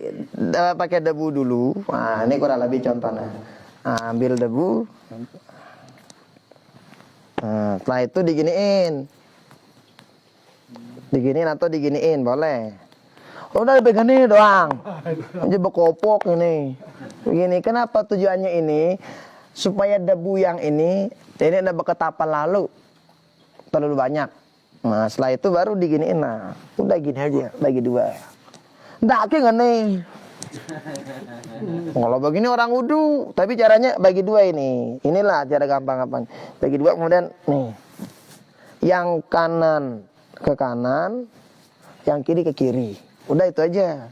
Speaker 2: pakai debu dulu. Nah, ini kurang lebih contohnya. Nah, ambil debu. Nah, setelah itu diginiin atau diginiin boleh. Udah pegang ini doang. Aja bekopok ini. Begini, kenapa tujuannya ini? Supaya debu yang ini ada berketapan lalu terlalu banyak. Nah, setelah itu baru diginiin. Nah, udah gini aja, bagi dua. Nggak kayak nih. Kalau begini orang wudu, tapi caranya bagi dua ini. Inilah cara gampang-gampang. Bagi dua kemudian nih. Yang kanan ke kanan, yang kiri ke kiri. Udah itu aja.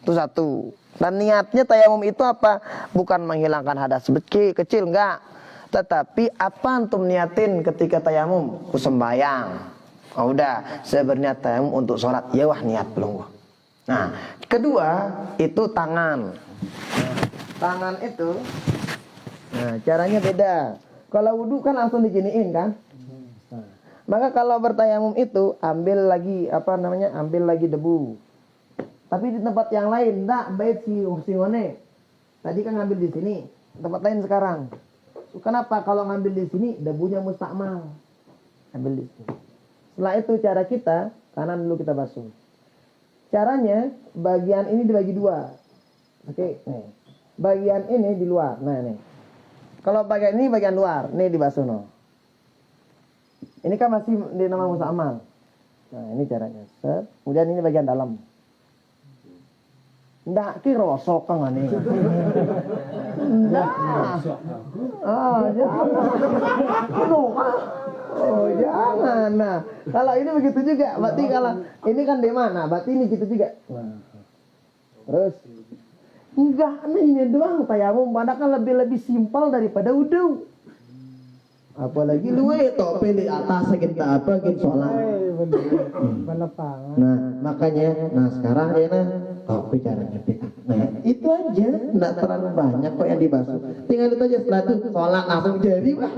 Speaker 2: Itu satu. Dan niatnya tayamum itu apa? Bukan menghilangkan hadas kecil, enggak. Tetapi apa antum niatin ketika tayamum? Sembayang. Oh, udah, saya berniat tayamum untuk sholat. Ya wah, niat belum. Nah, kedua itu tangan. Tangan itu, nah caranya beda. Kalau wudu kan langsung diginiin kan. Maka kalau bertayamum itu ambil lagi ambil lagi debu. Tapi di tempat yang lain, enggak baik si ngone. Tadi kan ngambil di sini, tempat lain sekarang. Kenapa? Kalau ngambil di sini debunya mustakmal. Ambil di sini. Setelah itu cara kita, kanan dulu kita basuh. Caranya bagian ini dibagi dua. Oke, nih. Bagian ini di luar. Nah, nih. Kalau bagian ini bagian luar, nih dibasuh no. Ini kan masih di nama mustakmal. Nah, ini caranya. Set. Kemudian ini bagian dalam. Ndak ki rosok kan ngene. Ndak. Jangan. Oh, jangan. Nah, kalau ini begitu juga. Berarti kalau ini kan di mana? Berarti ini gitu juga. Nah. Terus enggak, ini doang tayamum, padahal lebih simpel daripada wudu. Apalagi luwe tok pilih atas kita apa gitu sholat. Nah, makanya sekarang ya tok caranya kita. Nah, itu aja, enggak terlalu banyak kok yang dibasuh. Tinggal itu aja, setelah itu sholat langsung jadi, Pak.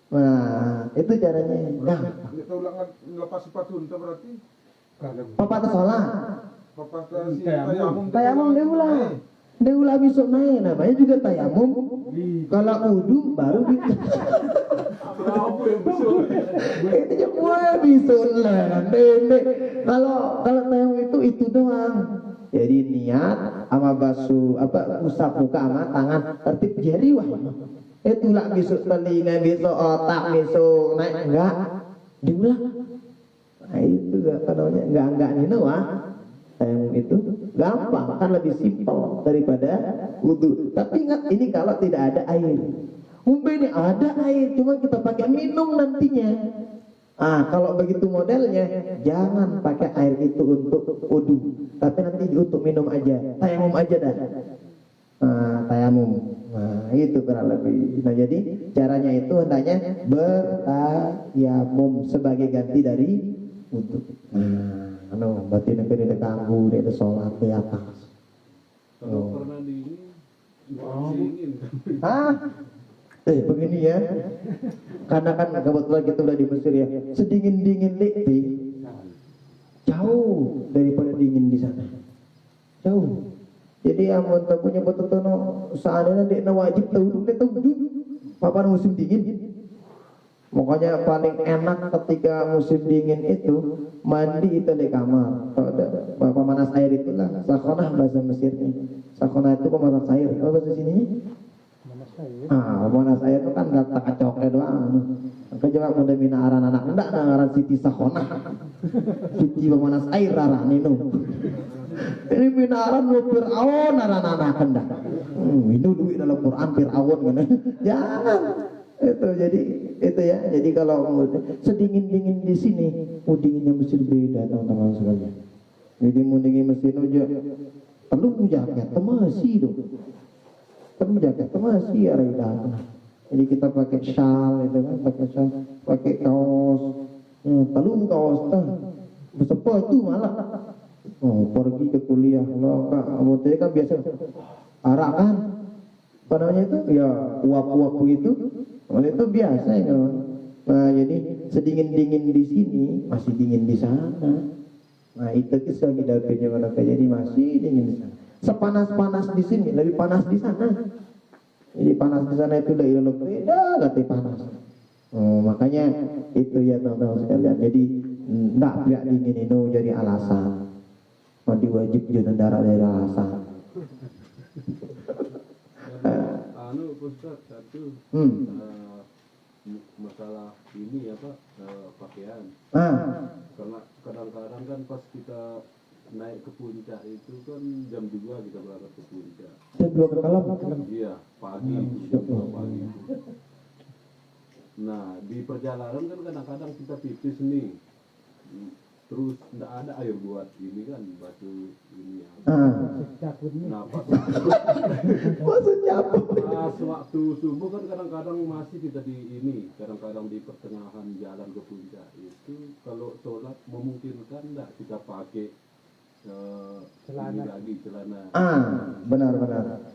Speaker 2: Nah, itu caranya. Nah,
Speaker 6: Kita ulangan lepas sepatu itu berarti
Speaker 2: pepatah sholat.
Speaker 6: Tayamum
Speaker 2: dia ulang. Dia ulang besok naik, namanya juga tayamum. Kalau wudu baru gitu. Itu aja gua besok lah. Kalau tayamum itu doang. Jadi niat sama basuh usap muka sama tangan tertib jari wah. Itu lah besok telinga, besok otak, besok naik enggak diulang. Nah itu enggak nih wah. Tayamum itu gampang, kan lebih simpel daripada wudu. Tapi ingat, ini kalau tidak ada air. Ini ada air, cuma kita pakai minum nantinya. Kalau begitu modelnya, jangan pakai air itu untuk wudu, tapi nanti untuk minum aja. Tayamum aja dah. Tayamum. Nah, itu kurang lebih. Nah, jadi caranya itu hendaknya bertayamum sebagai ganti dari wudu. Berarti negeri ada ganggu, ada sholat di atas.
Speaker 5: Kalau pernah di ini,
Speaker 2: begini ya. Karena kan kebetulan kita udah di Mesir ya. Sedingin-dingin jauh daripada dingin di sana. Jauh. amun tak punya betul no seandainya dia wajib tahu papan musim dingin. Makanya paling enak ketika musim dingin itu mandi itu di kamar. Kalau ada pemanas air itulah sakhonah bahasa Mesirnya. Sakhonah itu pemanas air. Kalau bahasa sini? Pemanas air itu kan gak kacoknya doang. Coba muda mina aran anak ndak ngaran Siti Sakhonah. Siti pemanas air arah nino. Ini mina aran mau Fir'aun aran anak kendak. Ini duit dalam Quran Fir'aun kan. Jangan. Itu jadi itu ya. Jadi kalau sedingin-dingin di sini, dinginnya Mesir beda teman-teman sekalian. Jadi mau dingin Mesir aja perlu jaket masih dong. Perlu jaket masih ya dah. Jadi kita pakai shawl itu kan, pakai shawl, pakai kaos. Perlu kaos tuh. Besepo itu malah. Pergi ke kuliah lo Kak, kan biasa arak kan. Apa namanya itu? Ya, uap-uap itu. Oleh itu biasa ya. Nah, jadi sedingin-dingin di sini masih dingin di sana. Nah, itu kisah dapetnya mereka jadi masih dingin di sana. Sepanas-panas di sini lebih panas di sana. Jadi panas di sana itu udah ilok beda, katanya panas. Makanya itu ya teman-teman sekalian. Jadi enggak pihak dingin itu jadi alasan. Mandi wajib jadi darah dari alasan.
Speaker 5: Anu Ustaz satu masalah ini apa pakaian. Karena kadang-kadang kan pas kita naik ke puncak itu kan jam 2 kita berangkat ke puncak.
Speaker 2: Jam 2 ke Kalam?
Speaker 5: Iya, pagi itu, jam 2 pagi itu. Nah, di perjalanan kan kadang-kadang kita pipis nih. Terus tidak ada air buat ini kan batu ini. Nah, pas waktu subuh kan kadang-kadang masih kita di ini, kadang-kadang di pertengahan jalan ke puncak itu kalau sholat memungkinkan tidak kita pakai ini lagi celana.
Speaker 2: Benar-benar.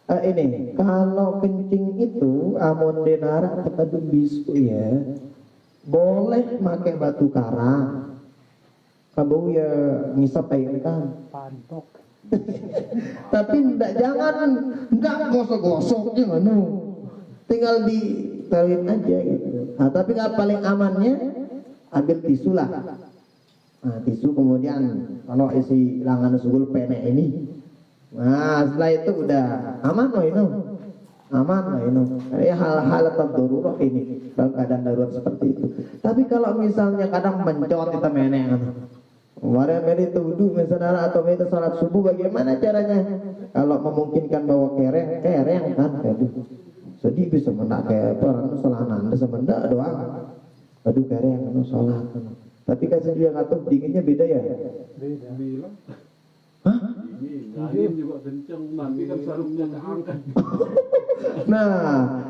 Speaker 2: Ini kalau kencing itu amun denara ketemu bisu ya boleh pakai batu karang. Kabau ya ngisap air kan.
Speaker 3: Pantok.
Speaker 2: Tapi jangan gosok-gosok jangan tinggal ditaruhin aja gitu. Nah, tapi kalau paling amannya ambil tisu lah. Nah, tisu kemudian kalau isi langan sugul penek ini. Nah, setelah itu udah aman loh itu. Aman lah ini. Ya hal-hal darurat ini dalam keadaan darurat seperti itu. Tapi kalau misalnya kadang mencot kita menek kemarin itu wudhu misalnya atau itu salat subuh bagaimana caranya? Kalau memungkinkan bawa kereng kan, sedih bisa mendak kayak orang salat nanda semendak doang. Aduh kereng anu salat. Tapi kan dia ngatur dinginnya beda ya.
Speaker 3: Beda.
Speaker 5: Bilang.
Speaker 2: Hah?
Speaker 5: Ini angin juga kenceng, nanti kan sarungnya keangkat.
Speaker 2: Nah,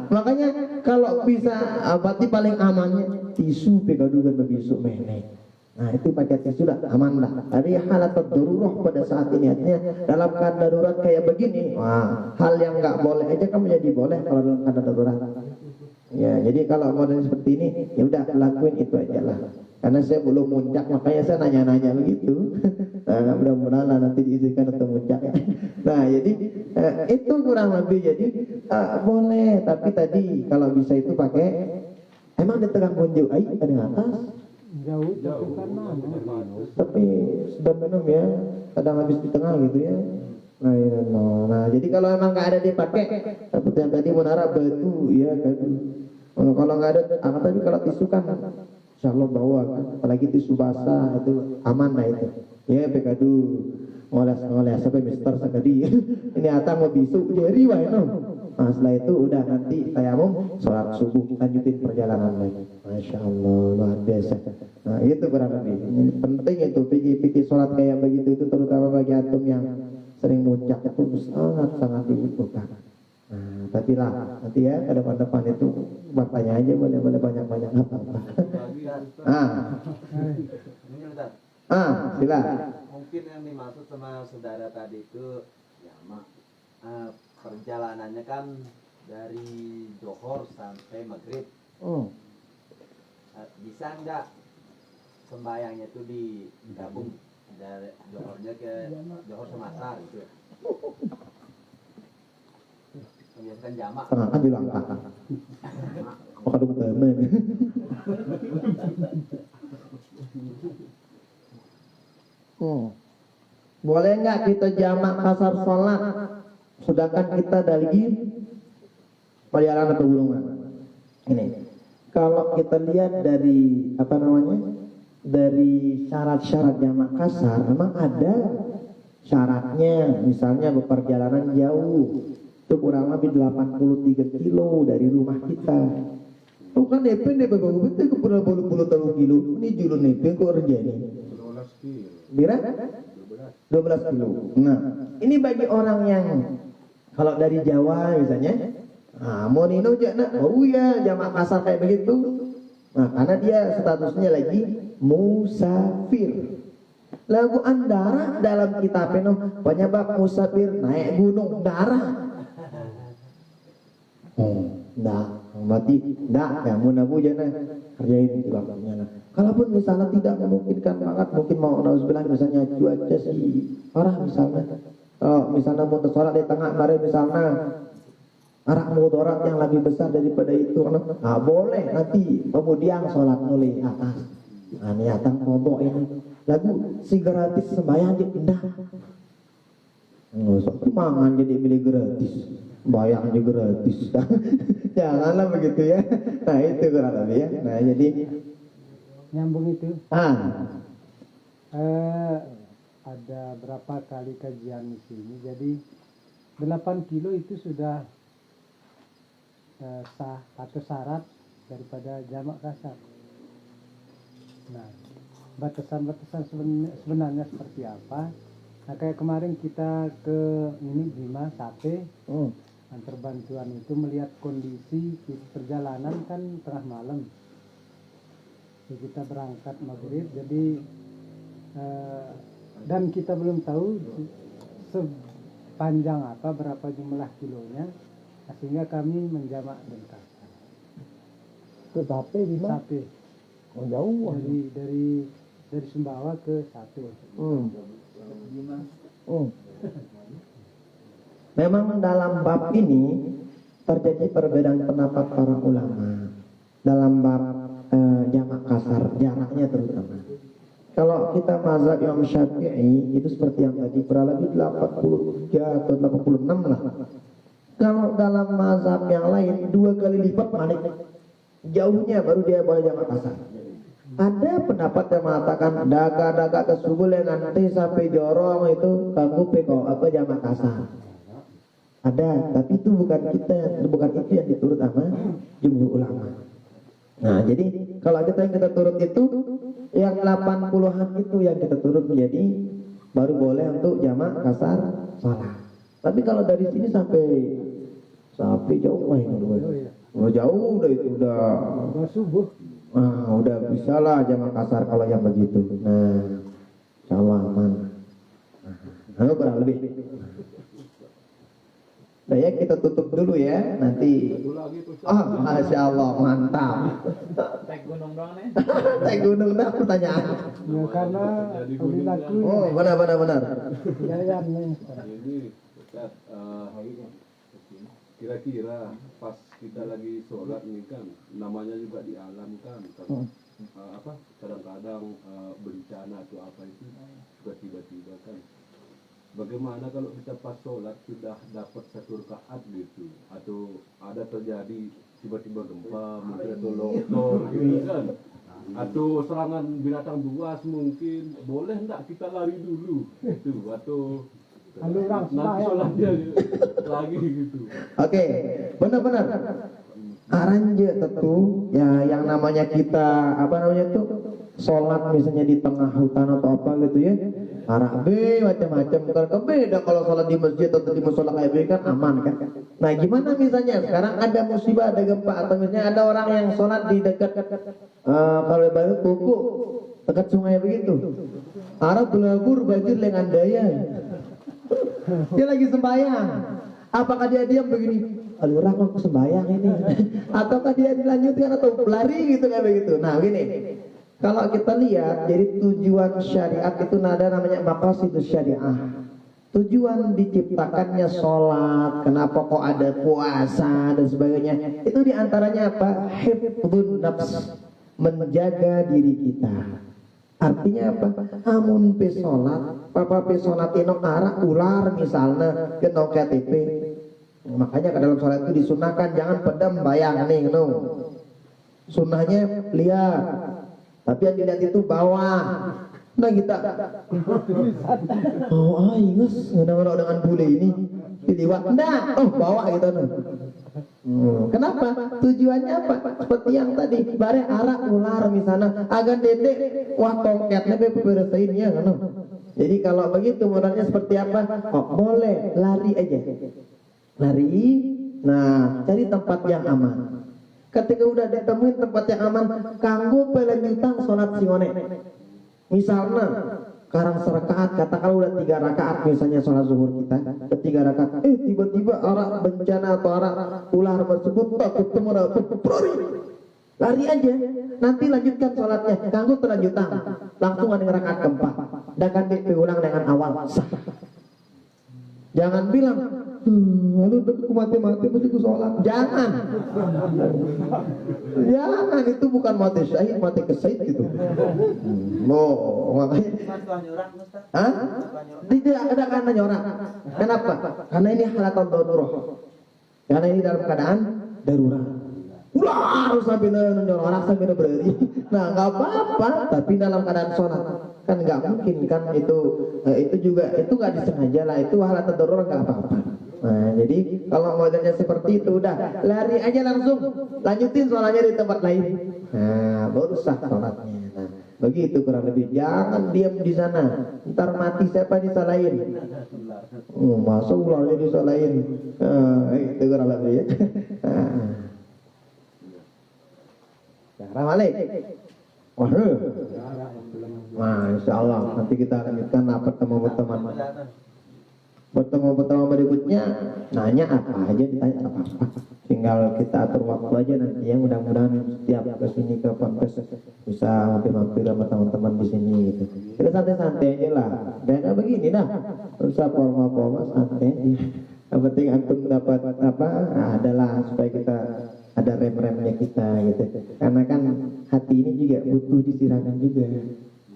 Speaker 2: makanya kalau bisa berarti paling amannya tisu pegadugan begitu menek. Nah itu pakai tisu sudah aman lah. Tapi halat darurat pada saat ini artinya dalam keadaan darurat kayak begini, hal yang nggak boleh aja kamu jadi boleh kalau dalam keadaan darurat. Ya, jadi kalau model seperti ini ya udah lakuin itu aja lah. Karena saya belum muncak makanya saya nanya-nanya begitu. Nah, mudah-mudahan nanti diizinkan untuk muncak ya. Nah, jadi itu kurang lebih jadi boleh. Tapi tadi kalau bisa itu pakai emang di tengah punjuk ada di atas.
Speaker 3: Jauh tapi karena
Speaker 2: Tapi sudah minum ya, kadang habis di tengah gitu ya. Nah, jadi kalau emang nggak ada dipakai, seperti yang tadi menara batu ya kan. Kalau nggak ada, tapi kalau tisu kan, insya Allah bawa kan. Apalagi tisu basah itu aman lah itu. Ya pekadu ngoles sampai mister sekali. Ini atang mau bisu jadi wah no. Nah setelah itu udah nanti tayamum sholat subuh lanjutin perjalanan lagi. Masya Allah luar biasa. Nah itu kurang lebih. Ini penting itu pikir sholat kayak begitu itu terutama bagi antum yang sering muncak itu sangat dibutuhkan. Nah tapi lah nanti ya ke depan itu bapaknya aja boleh banyak apa. Sila.
Speaker 8: Mungkin yang dimaksud sama saudara tadi itu ya perjalanannya kan dari Johor sampai Maghrib. Bisa enggak sembayangnya itu digabung dari Johornya ke Johor Semasar gitu? Biasakan jamak.
Speaker 2: Setengah kan bilang kakak. Oh kadung temen. Boleh nggak kita jamak kasar sholat, sedangkan kita lagi perjalanan ke gunungan? Ini, kalau kita lihat dari apa namanya, dari syarat-syarat jamak kasar, memang ada syaratnya. Misalnya berperjalanan jauh, itu kurang lebih 83 kilo dari rumah kita. Bukan DP nih bapak betul ke puluh kilo. Ini julun DP kok kerja ini.
Speaker 6: 12 kilo.
Speaker 2: Bira? 12 kilo. Nah, ini bagi orang yang kalau dari Jawa misalnya, mau nino jangan, oh iya jamak kasar kayak begitu. Nah, karena dia statusnya lagi musafir. Lagu Andara dalam kitab penuh penyebab musafir naik gunung darah. Nah, mati, nah, kamu nabu jangan kerjain juga nah. Kalaupun misalnya tidak memungkinkan banget, mungkin mau nauzubillah misalnya cuaca si orang misalnya, misalnya mau sholat di tengah hari misalnya, arak mudarat yang lebih besar daripada itu, nah boleh nanti kemudian sholat mulai atas. Nah niatan ngomong ini lagu si gratis sembahyang aja pindah. Nggak usah kemangan jadi beli gratis, bayang aja gratis. Janganlah begitu ya. Nah itu kurang lebih ya. Nah jadi
Speaker 3: Nyambung itu. Ada berapa kali kajian di sini. Jadi 8 kilo itu sudah sah atau syarat daripada jamak kasar. Nah, batasan-batasan sebenarnya seperti apa? Nah, kayak kemarin kita ke ini Bima Sate, antar bantuan itu melihat kondisi perjalanan kan tengah malam. Jadi kita berangkat maghrib, jadi dan kita belum tahu sepanjang apa berapa jumlah kilonya, sehingga kami menjamak dan kasar.
Speaker 2: ke Sate di mana?
Speaker 3: Sate.
Speaker 2: Oh jauh.
Speaker 3: Dari Sumbawa ke Sate.
Speaker 2: Memang dalam bab ini terjadi perbedaan pendapat para ulama dalam bab jamak kasar, jaraknya terutama. Kalau kita mazhab Imam Syafi'i itu seperti yang tadi kurang lebih 83 atau 86 lah. Kalau dalam mazhab yang lain 2 kali lipat balik jauhnya baru dia boleh jamak kasar. Ada pendapat yang mengatakan daga-daga ke subul yang nanti sampai jorong itu kamu peko apa jamak kasar. Ada, tapi itu bukan itu yang diturut sama jumhur ulama. Nah, jadi kalau yang kita turut itu yang 80-an itu yang kita turut menjadi baru boleh untuk jamak kasar salat. Tapi kalau dari sini sampai jauh jauh udah itu udah
Speaker 3: subuh.
Speaker 2: Udah bisa lah jamak kasar kalau yang begitu. Nah, insyaallah aman. Nah, kurang lebih. Nah ya kita tutup dulu ya nanti. Masya Allah mantap.
Speaker 7: Naik gunung doang nih.
Speaker 2: Naik gunung dah pertanyaan.
Speaker 3: Ya karena perilaku
Speaker 2: Oh benar.
Speaker 3: jalan nih.
Speaker 5: Jadi Ustaz, kira-kira pas kita lagi sholat nih kan, namanya juga di alam kan, kadang-kadang bencana atau apa itu juga tiba-tiba kan. Bagaimana kalau kita pas sholat sudah dapat 1 rakaat gitu, atau ada terjadi tiba-tiba gempa, mungkin atau longsor gitu kan, atau serangan binatang buas mungkin, boleh enggak kita lari dulu gitu, atau nanti sholatnya lagi gitu.
Speaker 2: Oke, benar. Aranje tentu ya yang namanya kita sholat misalnya di tengah hutan atau apa gitu ya. Arah B macam-macam kan beda kalau sholat di masjid atau di musola kayak B kan aman kan. Nah gimana misalnya sekarang ada musibah, ada gempa atau misalnya ada orang yang sholat di dekat kalau baru kuku dekat sungai begitu. Arah belabur banjir dengan daya. Dia lagi sembahyang. Apakah dia diam begini? Aduh orang kok sembahyang ini? Ataukah dia dilanjutkan atau lari gitu kayak begitu? Nah gini. Kalau kita lihat, jadi tujuan syariat itu ada namanya maqasidus syariah. tujuan diciptakannya sholat, kenapa kok ada puasa dan sebagainya, itu diantaranya apa? Hifdzun nafs, menjaga diri kita. Artinya apa? Amun pe sholat, papa pe sholat inok arah ular misalnya kenok KTP. Makanya ke dalam sholat itu disunahkan jangan pedam bayang nih, no. Sunnahnya lihat, tapi yang dilihat itu bawah. Nah kita, oh ingus ngedengar dengan bule ini diliwat, nah, oh bawa gitu no. Kenapa? Tujuannya apa? Seperti yang tadi, bare arak ular misalnya, agak dedek, wah tongkatnya beberesainnya kan. Jadi kalau begitu modalnya seperti apa? Oh boleh, lari aja, lari. Nah cari tempat yang aman. Ketika udah ditemuin tempat yang aman, kanggo pelanjutan sholat singone. Misalnya karang serakaat, katakan udah 3 rakaat misalnya sholat zuhur kita, ke 3 rakaat, tiba-tiba arah bencana atau arah ular tersebut tak ketemu, lari aja, nanti lanjutkan sholatnya, kanggo kelanjutan, langsung ada rakaat keempat, dan kan diulang dengan awal sah. Jangan bilang, lalu aku mati-mati mesti ku sholat. Jangan. Jangan, itu bukan mati syahid, mati kesyahid gitu. Makanya. Hah? Tidak ada karena nyorak. Kenapa? Karena ini halatan darurat. Karena ini dalam keadaan darurat. Harus sampai nyorak sampai berarti. Nah, nggak apa-apa. Tapi dalam keadaan sholat kan nggak mungkin kan itu juga itu nggak disengaja lah. Itu halatan darurat nggak apa-apa. Nah, jadi kalau modelnya seperti itu udah lari aja langsung, lanjutin sholatnya di tempat lain. Nah, baru sah sholatnya. Nah, begitu kurang lebih. Jangan diam di sana. Ntar mati siapa disalahin? Masa ularnya disalahin? Itu kurang lebih ya. Ramalik. Waduh. Masya Allah. Nanti kita lanjutkan pertemuan berikutnya, nanya apa aja, ditanya apa-apa, tinggal kita atur waktu aja nanti ya. Mudah-mudahan setiap kesini ke Ponpes bisa mampir-mampir sama teman-teman di sini gitu. Kita santai-santai aja lah, dan begini dah, usah formal-formal, santai aja. Yang penting antum dapat apa, adalah supaya kita ada rem-remnya kita gitu. Karena kan hati ini juga butuh disirahkan juga,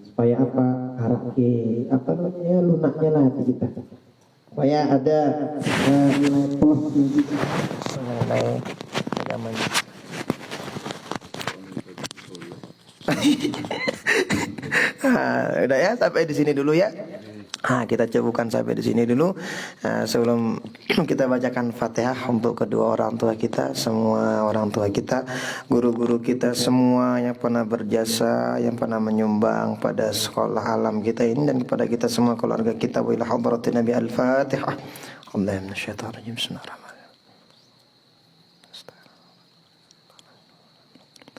Speaker 2: supaya apa, harake apa namanya, lunaknya lah hati kita. Supaya ada nilai plus mengenai agamanya. Udah ya, sampai di sini dulu ya. Kita cukupkan sampai di sini dulu. Sebelum kita bacakan Fatihah untuk kedua orang tua kita, semua orang tua kita, guru-guru kita semua yang pernah berjasa, yang pernah menyumbang pada sekolah alam kita ini, dan kepada kita semua keluarga kita. Wa ila hadratin Nabi al-Fatihah. Allahu minasyaitonir rajim. Bismillahirrahmanirrahim.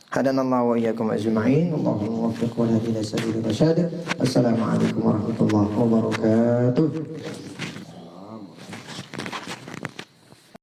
Speaker 2: Hadanallahu wa iyyakum ajma'in. Allahumma waffiq wa hdi ila sabilir rasyad. Assalamualaikum warahmatullahi wabarakatuh.